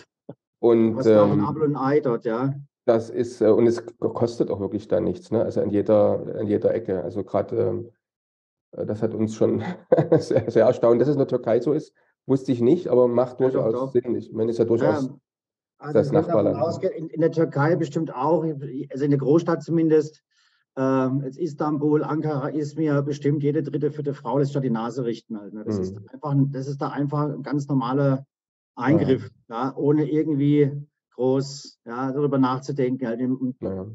[SPEAKER 3] Und
[SPEAKER 1] kostet auch ein Apfel und ein Ei dort, ja.
[SPEAKER 3] das ist, und es kostet auch wirklich da nichts, ne? Also an jeder Ecke. Also gerade, das hat uns schon sehr, sehr erstaunt. Dass es in der Türkei so ist, wusste ich nicht, aber macht
[SPEAKER 1] Ja, doch,
[SPEAKER 3] durchaus
[SPEAKER 1] doch.
[SPEAKER 3] Sinn. Ich meine, es ist ja durchaus
[SPEAKER 1] Also
[SPEAKER 3] das
[SPEAKER 1] ich würde davon
[SPEAKER 3] Nachbarland.
[SPEAKER 1] ausgehen, in der Türkei bestimmt auch, also in der Großstadt zumindest, jetzt Istanbul, Ankara, Izmir, bestimmt jede dritte, vierte Frau lässt sich die Nase richten halt, ne? Das ist da einfach ein ganz normaler Eingriff, ja, ohne irgendwie groß darüber nachzudenken. Halt.
[SPEAKER 3] Naja.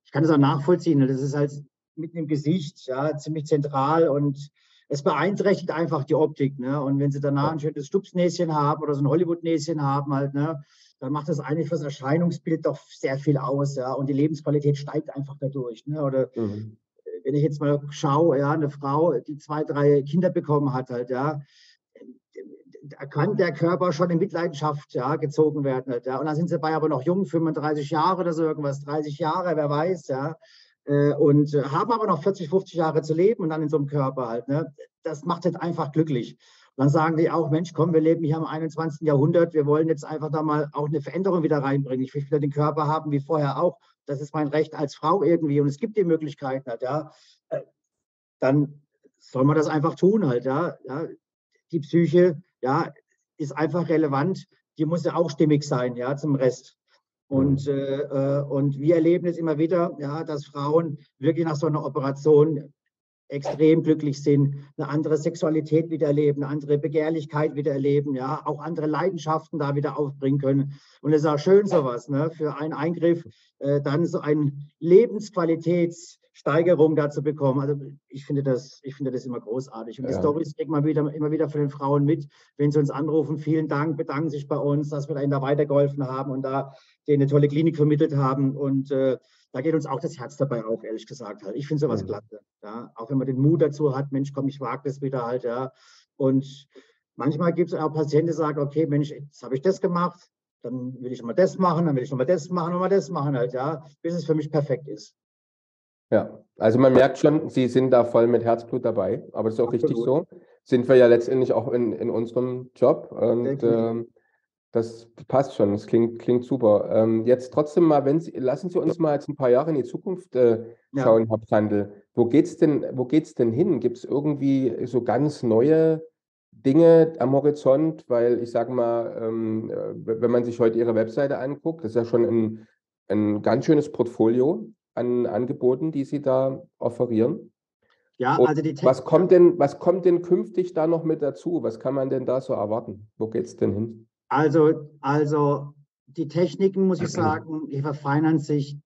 [SPEAKER 1] Ich kann das auch nachvollziehen, das ist halt mitten im Gesicht, ja, ziemlich zentral und es beeinträchtigt einfach die Optik, ne? Und wenn sie danach ein schönes Stupsnäschen haben oder so ein Hollywood-Näschen haben halt, ne, dann macht das eigentlich für das Erscheinungsbild doch sehr viel aus, ja, und die Lebensqualität steigt einfach dadurch, ne? Oder wenn ich jetzt mal schaue, ja, eine Frau, die 2, 3 Kinder bekommen hat halt, ja, da kann der Körper schon in Mitleidenschaft gezogen werden halt, ja. Und dann sind sie bei aber noch jung, 35 Jahre oder so irgendwas, 30 Jahre, wer weiß, ja. Und haben aber noch 40, 50 Jahre zu leben und dann in so einem Körper halt. Ne? Das macht halt einfach glücklich. Und dann sagen die auch, Mensch, komm, wir leben hier im 21. Jahrhundert, wir wollen jetzt einfach da mal auch eine Veränderung wieder reinbringen. Ich will wieder den Körper haben wie vorher auch. Das ist mein Recht als Frau irgendwie und es gibt die Möglichkeiten halt, ja. Dann soll man das einfach tun halt, ja. Die Psyche, ja, ist einfach relevant. Die muss ja auch stimmig sein, ja, zum Rest. Und wir erleben es immer wieder, ja, dass Frauen wirklich nach so einer Operation extrem glücklich sind, eine andere Sexualität wieder erleben, eine andere Begehrlichkeit wieder erleben, ja, auch andere Leidenschaften da wieder aufbringen können. Und es ist auch schön sowas, ne, für einen Eingriff dann so eine Lebensqualitätssteigerung dazu bekommen. Also ich finde das immer großartig. Und die Storys kriegt man immer wieder von den Frauen mit, wenn sie uns anrufen, vielen Dank, bedanken sich bei uns, dass wir ihnen da weitergeholfen haben und da denen eine tolle Klinik vermittelt haben. Und da geht uns auch das Herz dabei auf, ehrlich gesagt. Halt. Ich finde sowas klasse. Ja? Auch wenn man den Mut dazu hat, Mensch, komm, ich wage das wieder halt. Ja? Und manchmal gibt es auch Patienten, die sagen, okay, Mensch, jetzt habe ich das gemacht, dann will ich mal das machen, dann will ich noch mal das machen, noch mal das machen halt, ja, bis es für mich perfekt ist.
[SPEAKER 3] Ja, also man merkt schon, Sie sind da voll mit Herzblut dabei, aber das ist auch richtig so. Sind wir ja letztendlich auch in unserem Job und das passt schon, das klingt super. Jetzt trotzdem mal, lassen Sie uns mal jetzt ein paar Jahre in die Zukunft schauen, Herr Brandl. Wo geht's denn hin? Gibt es irgendwie so ganz neue Dinge am Horizont? Weil ich sage mal, wenn man sich heute Ihre Webseite anguckt, das ist ja schon ein ganz schönes Portfolio an Angeboten, die Sie da offerieren.
[SPEAKER 1] Ja,
[SPEAKER 3] und
[SPEAKER 1] also
[SPEAKER 3] was kommt denn künftig da noch mit dazu? Was kann man denn da so erwarten? Wo geht es denn hin?
[SPEAKER 1] Also die Techniken, muss ich sagen, die verfeinern sich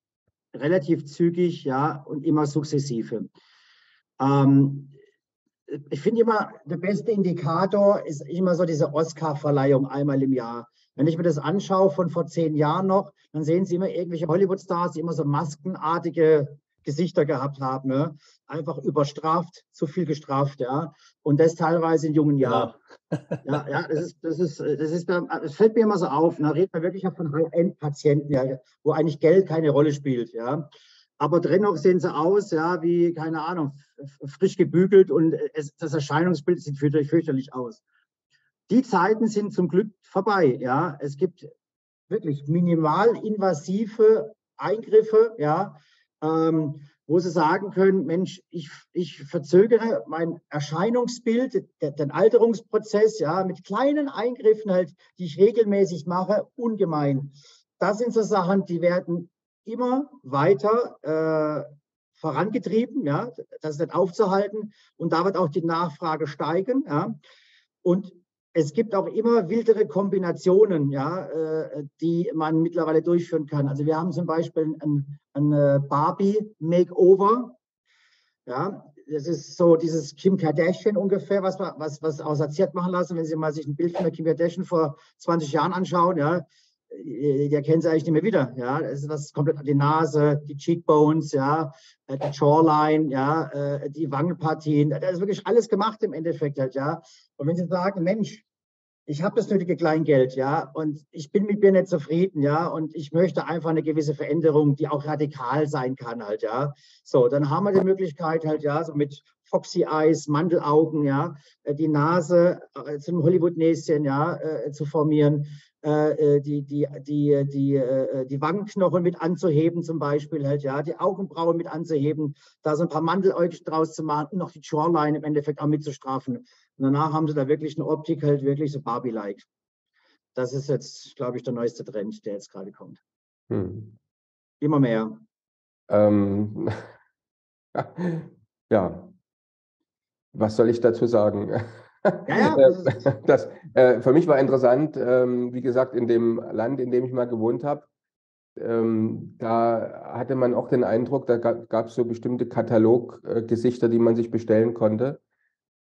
[SPEAKER 1] relativ zügig, ja, und immer sukzessive. Ich finde immer, der beste Indikator ist immer so diese Oscar-Verleihung einmal im Jahr. Wenn ich mir das anschaue von vor 10 Jahren noch, dann sehen Sie immer irgendwelche Hollywood-Stars, die immer so maskenartige Gesichter gehabt haben, ne? Einfach überstraft, zu viel gestraft, ja. Und das teilweise in jungen Jahren. Ja, das fällt mir immer so auf. Da redet man wirklich von High-End-Patienten, ja, wo eigentlich Geld keine Rolle spielt, ja. Aber dennoch sehen sie aus, ja, wie, keine Ahnung, frisch gebügelt und das Erscheinungsbild sieht fürchterlich aus. Die Zeiten sind zum Glück vorbei, ja. Es gibt wirklich minimalinvasive Eingriffe, ja, wo sie sagen können, Mensch, ich verzögere mein Erscheinungsbild, den Alterungsprozess, ja, mit kleinen Eingriffen halt, die ich regelmäßig mache, ungemein. Das sind so Sachen, die werden immer weiter vorangetrieben, ja, das ist nicht aufzuhalten und da wird auch die Nachfrage steigen, ja, und es gibt auch immer wildere Kombinationen, ja, die man mittlerweile durchführen kann. Also wir haben zum Beispiel ein Barbie-Makeover. Ja, das ist so dieses Kim Kardashian ungefähr, was aussortiert machen lassen. Wenn Sie mal sich ein Bild von der Kim Kardashian vor 20 Jahren anschauen, ja, die erkennen Sie eigentlich nicht mehr wieder. Ja, das ist komplett die Nase, die Cheekbones, ja, die Jawline, ja, die Wangenpartien. Da ist wirklich alles gemacht im Endeffekt halt, ja. Und wenn Sie sagen, Mensch, ich habe das nötige Kleingeld, ja, und ich bin mit mir nicht zufrieden, ja, und ich möchte einfach eine gewisse Veränderung, die auch radikal sein kann, halt, ja. So, dann haben wir die Möglichkeit halt, ja, so mit Foxy Eyes, Mandelaugen, ja, die Nase zum Hollywood-Näschen, ja, zu formieren, die Wangenknochen mit anzuheben zum Beispiel halt, ja, die Augenbrauen mit anzuheben, da so ein paar Mandeläugchen draus zu machen und noch die Jawline im Endeffekt auch mitzustrafen. Und danach haben sie da wirklich eine Optik halt wirklich so Barbie-like. Das ist jetzt, glaube ich, der neueste Trend, der jetzt gerade kommt. Immer mehr.
[SPEAKER 3] Ja, was soll ich dazu sagen?
[SPEAKER 1] Ja,
[SPEAKER 3] für mich war interessant, wie gesagt, in dem Land, in dem ich mal gewohnt habe, da hatte man auch den Eindruck, da gab es so bestimmte Kataloggesichter, die man sich bestellen konnte.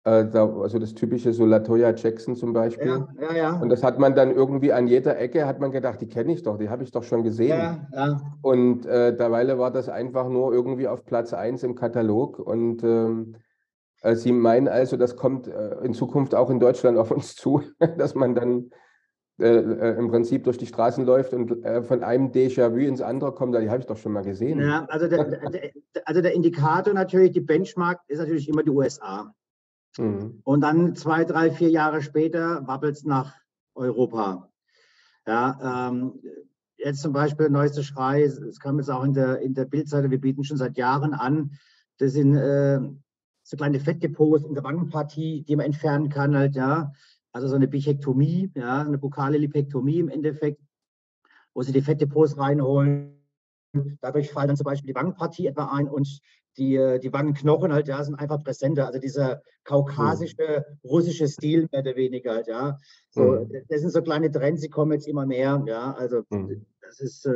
[SPEAKER 3] Also das typische so Latoya Jackson zum Beispiel.
[SPEAKER 1] Ja.
[SPEAKER 3] Und das hat man dann irgendwie an jeder Ecke, hat man gedacht, die kenne ich doch, die habe ich doch schon gesehen.
[SPEAKER 1] Ja.
[SPEAKER 3] Und derweil war das einfach nur irgendwie auf Platz 1 im Katalog. Und Sie meinen also, das kommt in Zukunft auch in Deutschland auf uns zu, dass man dann im Prinzip durch die Straßen läuft und von einem Déjà-vu ins andere kommt, die habe ich doch schon mal gesehen.
[SPEAKER 1] Ja, also der Indikator natürlich, die Benchmark ist natürlich immer die USA. Und dann 2, 3, 4 Jahre später wabbelt es nach Europa. Ja, jetzt zum Beispiel der neueste Schrei, es kam jetzt auch in der Bildzeitung, wir bieten schon seit Jahren an, das sind so kleine Fettdepots in der Wangenpartie, die man entfernen kann halt, ja. Also so eine Bichektomie, ja, eine bukale Lipektomie im Endeffekt, wo sie die Fettdepots reinholen. Dadurch fallen dann zum Beispiel die Wangenpartie etwa ein und die Wangenknochen halt, ja, sind einfach präsenter. Also dieser kaukasische, russische Stil mehr oder weniger halt, ja. So, das sind so kleine Trends, die kommen jetzt immer mehr, ja. Also das ist,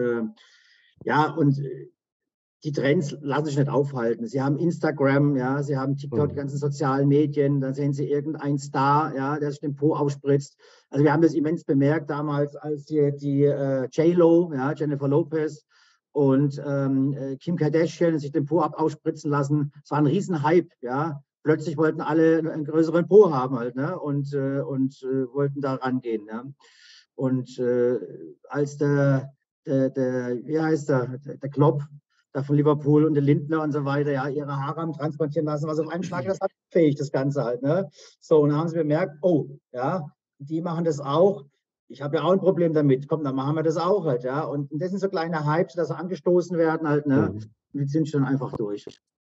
[SPEAKER 1] ja, und die Trends lassen sich nicht aufhalten. Sie haben Instagram, ja, Sie haben TikTok, die ganzen sozialen Medien, dann sehen Sie irgendeinen Star, ja, der sich den Po aufspritzt. Also wir haben das immens bemerkt damals, als die J-Lo, ja, Jennifer Lopez und Kim Kardashian sich den Po aufspritzen lassen. Es war ein Riesenhype, ja. Plötzlich wollten alle einen größeren Po haben halt, ne, und wollten da rangehen, ja. Und als wie heißt der Klopp, von Liverpool und der Lindner und so weiter, ja, ihre Haare haben transplantieren lassen, was auf einen Schlag, das hat fähig, das Ganze halt, ne? So, und dann haben sie bemerkt, oh, ja, die machen das auch. Ich habe ja auch ein Problem damit. Komm, dann machen wir das auch halt, ja. Und das sind so kleine Hypes, dass sie angestoßen werden halt, ne? Und die sind schon einfach durch.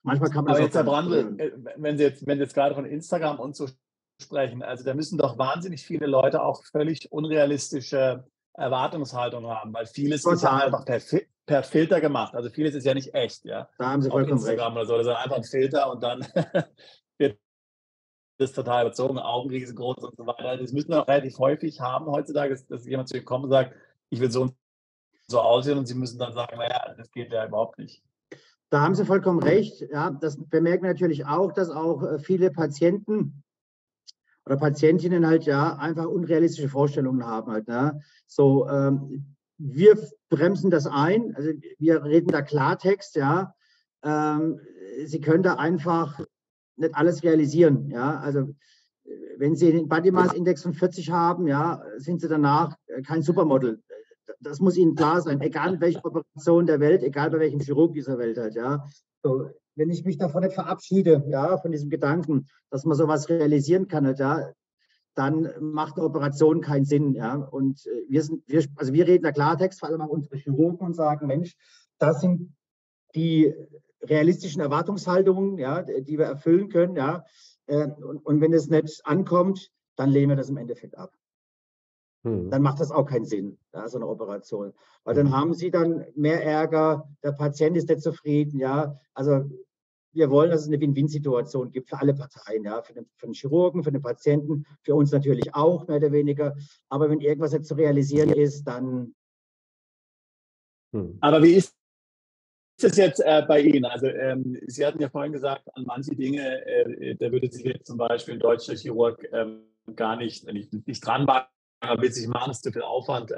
[SPEAKER 1] Manchmal kann man
[SPEAKER 4] aber
[SPEAKER 1] das
[SPEAKER 4] jetzt, Herr Brandl, wenn Sie jetzt gerade von Instagram und so sprechen, also da müssen doch wahnsinnig viele Leute auch völlig unrealistische Erwartungshaltung haben, weil vieles ist ja einfach per Filter gemacht. Also vieles ist ja nicht echt, ja.
[SPEAKER 1] Da haben Sie vollkommen
[SPEAKER 4] Instagram recht. Oder so, das ist einfach ein Filter und dann wird das total überzogen, Augen riesengroß und so weiter. Das müssen wir auch relativ häufig haben heutzutage, dass jemand zu Ihnen kommt und sagt, ich will so und so aussehen und Sie müssen dann sagen, naja, das geht ja überhaupt nicht.
[SPEAKER 1] Da haben Sie vollkommen recht. Ja, das bemerken wir natürlich auch, dass auch viele Patienten oder Patientinnen halt ja einfach unrealistische Vorstellungen haben halt. Ne? So, wir bremsen das ein, also wir reden da Klartext, ja. Sie können da einfach nicht alles realisieren, ja. Also wenn Sie einen Body Mass Index von 40 haben, ja, sind Sie danach kein Supermodel. Das muss Ihnen klar sein, egal in welcher Operation der Welt, egal bei welchem Chirurg dieser Welt halt, ja. So, wenn ich mich davon nicht verabschiede, ja, von diesem Gedanken, dass man sowas realisieren kann, halt, ja, dann macht eine Operation keinen Sinn. Ja? Und wir reden da Klartext, vor allem auch unsere Chirurgen, und sagen, Mensch, das sind die realistischen Erwartungshaltungen, ja, die wir erfüllen können. Ja? Und wenn es nicht ankommt, dann lehnen wir das im Endeffekt ab. Dann macht das auch keinen Sinn, ja, so eine Operation. Weil dann haben Sie dann mehr Ärger, der Patient ist nicht zufrieden. Ja? Also wir wollen, dass es eine Win-Win-Situation gibt für alle Parteien, ja, für den Chirurgen, für den Patienten, für uns natürlich auch, mehr oder weniger. Aber wenn irgendwas jetzt zu realisieren ist, dann...
[SPEAKER 4] Aber wie ist es jetzt bei Ihnen? Also Sie hatten ja vorhin gesagt, an manche Dinge, da würde sich jetzt zum Beispiel ein deutscher Chirurg gar nicht dran wagen, aber will sich machen, ist zu viel Aufwand.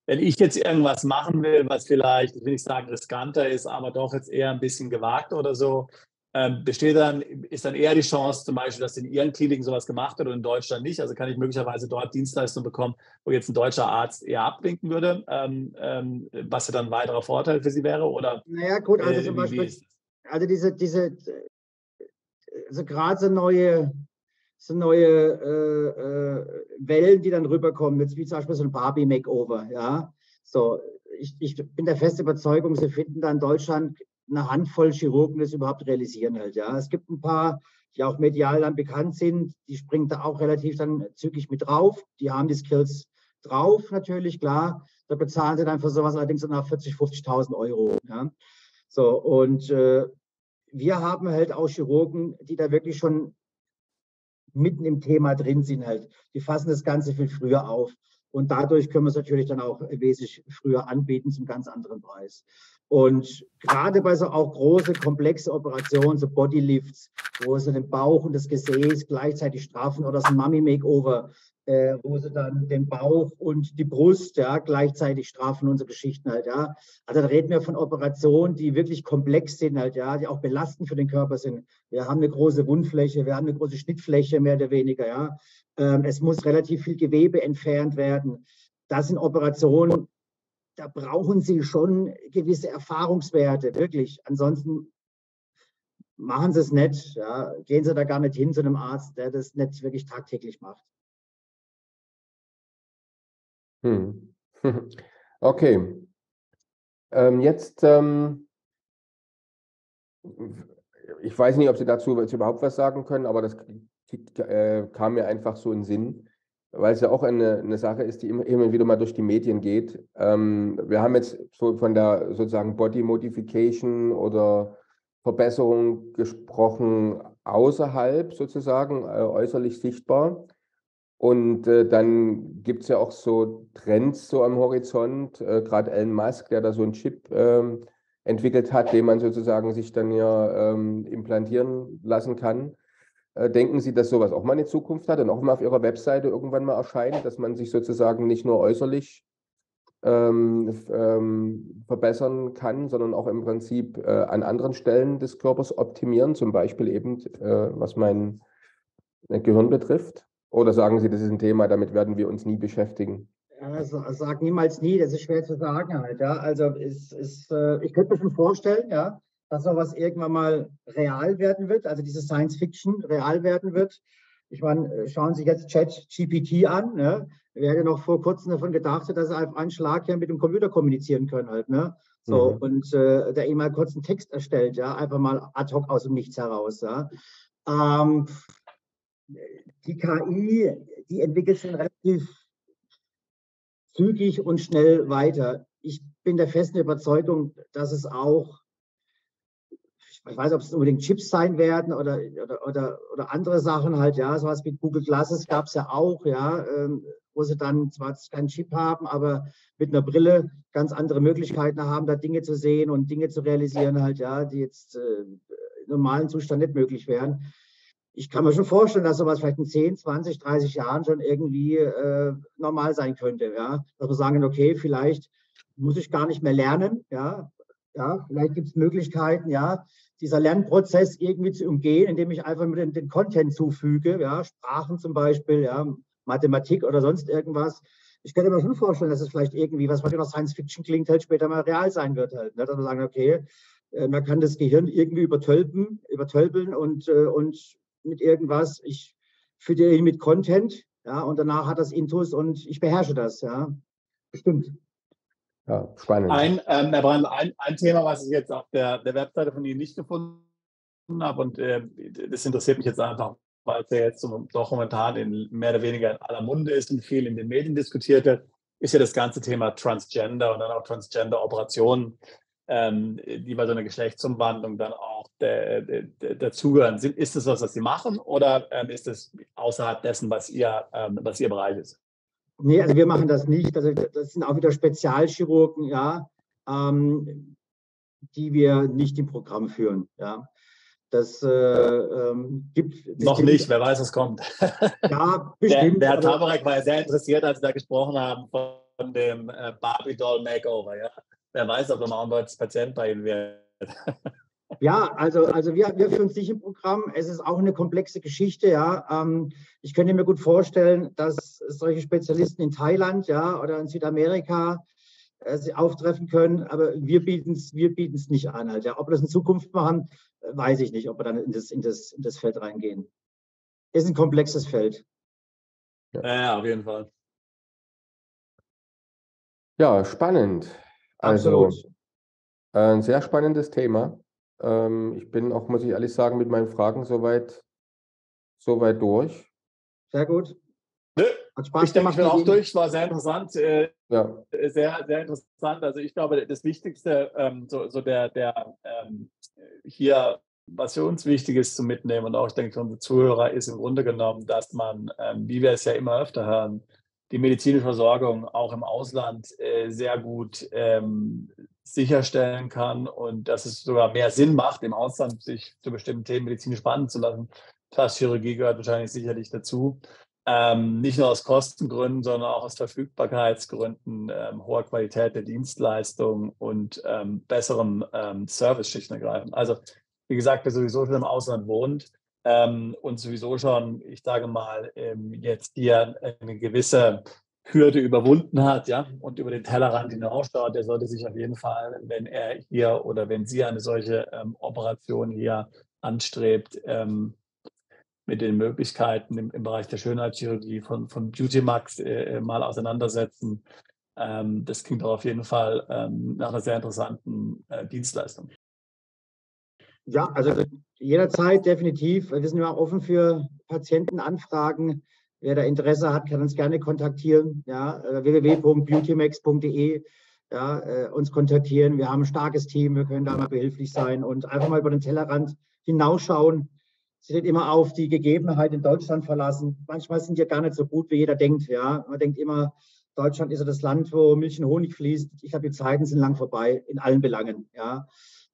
[SPEAKER 4] Wenn ich jetzt irgendwas machen will, was vielleicht, ich will nicht sagen riskanter ist, aber doch jetzt eher ein bisschen gewagt oder so, ist dann eher die Chance zum Beispiel, dass in Ihren Kliniken sowas gemacht wird und in Deutschland nicht? Also kann ich möglicherweise dort Dienstleistungen bekommen, wo jetzt ein deutscher Arzt eher abwinken würde, was ja dann ein weiterer Vorteil für Sie wäre? Oder
[SPEAKER 1] naja, gut, also zum Beispiel, also also gerade so neue Wellen, die dann rüberkommen, jetzt wie zum Beispiel so ein Barbie-Makeover, ja. So, ich bin der festen Überzeugung, Sie finden da in Deutschland eine Handvoll Chirurgen, die das überhaupt realisieren halt, ja. Es gibt ein paar, die auch medial dann bekannt sind, die springen da auch relativ dann zügig mit drauf, die haben die Skills drauf, natürlich, klar. Da bezahlen sie dann für sowas allerdings nach 40.000, 50.000 Euro, ja. So, und wir haben halt auch Chirurgen, die da wirklich schon mitten im Thema drin sind halt. Die fassen das Ganze viel früher auf. Und dadurch können wir es natürlich dann auch wesentlich früher anbieten zum ganz anderen Preis. Und gerade bei so auch große, komplexe Operationen, so Bodylifts, wo sie den Bauch und das Gesäß gleichzeitig straffen oder so ein Mummy-Makeover, wo sie dann den Bauch und die Brust gleichzeitig strafen und so Geschichten halt, ja. Also da reden wir von Operationen, die wirklich komplex sind halt, ja, die auch belastend für den Körper sind. Wir haben eine große Wundfläche, wir haben eine große Schnittfläche, mehr oder weniger, ja. Es muss relativ viel Gewebe entfernt werden. Das sind Operationen, da brauchen Sie schon gewisse Erfahrungswerte, wirklich. Ansonsten machen Sie es nicht. Ja. Gehen Sie da gar nicht hin zu einem Arzt, der das nicht wirklich tagtäglich macht.
[SPEAKER 3] Okay. Jetzt, ich weiß nicht, ob Sie dazu jetzt überhaupt was sagen können, aber das kam mir einfach so in den Sinn, weil es ja auch eine Sache ist, die immer wieder mal durch die Medien geht. Wir haben jetzt so von der sozusagen Body Modification oder Verbesserung gesprochen, außerhalb sozusagen, äußerlich sichtbar. Und dann gibt es ja auch so Trends so am Horizont, gerade Elon Musk, der da so einen Chip entwickelt hat, den man sozusagen sich dann ja implantieren lassen kann. Denken Sie, dass sowas auch mal eine Zukunft hat und auch mal auf Ihrer Webseite irgendwann mal erscheint, dass man sich sozusagen nicht nur äußerlich verbessern kann, sondern auch im Prinzip an anderen Stellen des Körpers optimieren, zum Beispiel eben, was mein Gehirn betrifft? Oder sagen Sie, das ist ein Thema, damit werden wir uns nie beschäftigen?
[SPEAKER 1] Also, sag niemals nie, das ist schwer zu sagen halt, ja. Also ich könnte mir schon vorstellen, ja, dass sowas irgendwann mal real werden wird, also diese Science Fiction real werden wird. Ich meine, schauen Sie jetzt ChatGPT an, ne? Wer hätte noch vor kurzem davon gedacht, dass er auf einen Schlag hier mit dem Computer kommunizieren können halt, ne? So, und der ihm mal kurz einen Text erstellt, ja, einfach mal ad hoc aus dem Nichts heraus, ja. Die KI, die entwickelt sich relativ zügig und schnell weiter. Ich bin der festen Überzeugung, dass es auch, ich weiß, ob es unbedingt Chips sein werden oder andere Sachen halt, ja, sowas wie Google Glasses gab es ja auch, ja, wo sie dann zwar keinen Chip haben, aber mit einer Brille ganz andere Möglichkeiten haben, da Dinge zu sehen und Dinge zu realisieren halt, ja, die jetzt im normalen Zustand nicht möglich wären. Ich kann mir schon vorstellen, dass sowas vielleicht in 10, 20, 30 Jahren schon irgendwie normal sein könnte. Ja? Dass wir sagen, okay, vielleicht muss ich gar nicht mehr lernen. Ja, vielleicht gibt es Möglichkeiten, ja, dieser Lernprozess irgendwie zu umgehen, indem ich einfach mit den Content zufüge, ja, Sprachen zum Beispiel, ja, Mathematik oder sonst irgendwas. Ich könnte mir schon vorstellen, dass es vielleicht irgendwie, was heute noch Science Fiction klingt, halt später mal real sein wird. Halt, ne? Dass wir sagen, okay, man kann das Gehirn irgendwie übertölpeln und mit irgendwas, ich füttere ihn mit Content, ja, und danach hat das Intus und ich beherrsche das, ja, bestimmt.
[SPEAKER 3] Ja, spannend.
[SPEAKER 4] Herr Brandl, ein Thema, was ich jetzt auf der Webseite von Ihnen nicht gefunden habe, und das interessiert mich jetzt einfach, weil es ja jetzt doch momentan mehr oder weniger in aller Munde ist und viel in den Medien diskutiert wird, ist ja das ganze Thema Transgender und dann auch Transgender-Operationen, die bei so einer Geschlechtsumwandlung dann auch dazugehören. Ist das was Sie machen, oder ist das außerhalb dessen, was Ihr Bereich ist?
[SPEAKER 1] Nee, also wir machen das nicht. Also das sind auch wieder Spezialchirurgen, ja, die wir nicht im Programm führen. Ja. Das gibt
[SPEAKER 4] noch nicht, wer weiß, was kommt.
[SPEAKER 1] Ja, bestimmt.
[SPEAKER 4] Der Herr Tabarek war ja sehr interessiert, als wir da gesprochen haben von dem Barbie-Doll-Makeover. Ja. Wer weiß, ob er mal ein deutsches Patient bei Ihnen wird.
[SPEAKER 1] Ja, also wir führen sich im Programm. Es ist auch eine komplexe Geschichte, ja. Ich könnte mir gut vorstellen, dass solche Spezialisten in Thailand, ja, oder in Südamerika sie auftreffen können, aber wir bieten es nicht an. Halt, ja. Ob wir das in Zukunft machen, weiß ich nicht, ob wir dann in das Feld reingehen. Ist ein komplexes Feld.
[SPEAKER 4] Ja, auf jeden Fall.
[SPEAKER 3] Ja, spannend. Also
[SPEAKER 1] Absolut.
[SPEAKER 3] ein sehr spannendes Thema. Ich bin auch, muss ich ehrlich sagen, mit meinen Fragen soweit durch.
[SPEAKER 1] Sehr gut.
[SPEAKER 4] Nö,
[SPEAKER 1] Hat Spaß
[SPEAKER 4] ich denke, ich bin
[SPEAKER 1] gemacht
[SPEAKER 4] auch
[SPEAKER 1] mit Ihnen.
[SPEAKER 4] durch. War sehr interessant.
[SPEAKER 3] Ja,
[SPEAKER 4] Sehr, sehr interessant. Also ich glaube, das Wichtigste, hier, was für uns wichtig ist zu mitnehmen und auch, ich denke, für unsere Zuhörer, ist im Grunde genommen, dass man, wie wir es ja immer öfter hören, die medizinische Versorgung auch im Ausland sehr gut sicherstellen kann und dass es sogar mehr Sinn macht, im Ausland sich zu bestimmten Themen medizinisch behandeln zu lassen. Plastikchirurgie gehört wahrscheinlich sicherlich dazu. Nicht nur aus Kostengründen, sondern auch aus Verfügbarkeitsgründen, hoher Qualität der Dienstleistung und besserem Service schlicht und ergreifend. Also wie gesagt, wer sowieso schon im Ausland wohnt und sowieso schon, ich sage mal, jetzt hier eine gewisse Hürde überwunden hat, ja, und über den Tellerrand hinausschaut, der sollte sich auf jeden Fall, wenn er hier oder wenn sie eine solche Operation hier anstrebt, mit den Möglichkeiten im Bereich der Schönheitschirurgie von Beautymax mal auseinandersetzen. Das klingt auch auf jeden Fall nach einer sehr interessanten Dienstleistung.
[SPEAKER 1] Ja, also jederzeit definitiv. Wir sind ja offen für Patientenanfragen. Wer da Interesse hat, kann uns gerne kontaktieren. Ja, www.beautymax.de, ja, uns kontaktieren. Wir haben ein starkes Team, wir können da mal behilflich sein und einfach mal über den Tellerrand hinausschauen. Sie nicht immer auf die Gegebenheit in Deutschland verlassen. Manchmal sind die ja gar nicht so gut, wie jeder denkt. Ja, man denkt immer, Deutschland ist ja das Land, wo Milch und Honig fließt. Ich glaube, die Zeiten sind lang vorbei in allen Belangen. Ja,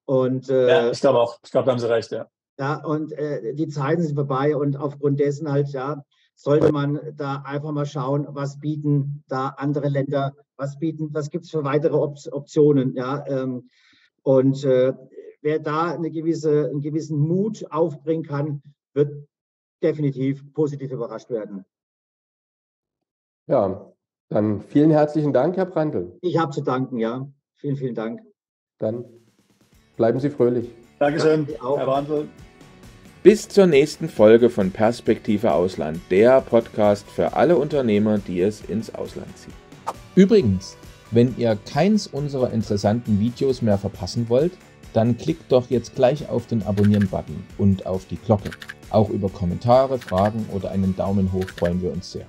[SPEAKER 1] und
[SPEAKER 4] ja, ich glaube auch. Ich glaube, da haben Sie recht. Ja,
[SPEAKER 1] ja, und die Zeiten sind vorbei und aufgrund dessen halt, ja, sollte man da einfach mal schauen, was bieten da andere Länder, was gibt es für weitere Optionen, ja, und wer da einen gewissen Mut aufbringen kann, wird definitiv positiv überrascht werden.
[SPEAKER 3] ja, dann vielen herzlichen Dank, Herr Brandl.
[SPEAKER 1] Ich habe zu danken, ja. Vielen, vielen Dank.
[SPEAKER 3] Dann bleiben Sie fröhlich.
[SPEAKER 4] Dankeschön,
[SPEAKER 1] Danke auch.
[SPEAKER 4] Herr Brandl.
[SPEAKER 5] Bis zur nächsten Folge von Perspektive Ausland, der Podcast für alle Unternehmer, die es ins Ausland ziehen.
[SPEAKER 6] Übrigens, wenn ihr keins unserer interessanten Videos mehr verpassen wollt, dann klickt doch jetzt gleich auf den Abonnieren-Button und auf die Glocke. Auch über Kommentare, Fragen oder einen Daumen hoch freuen wir uns sehr.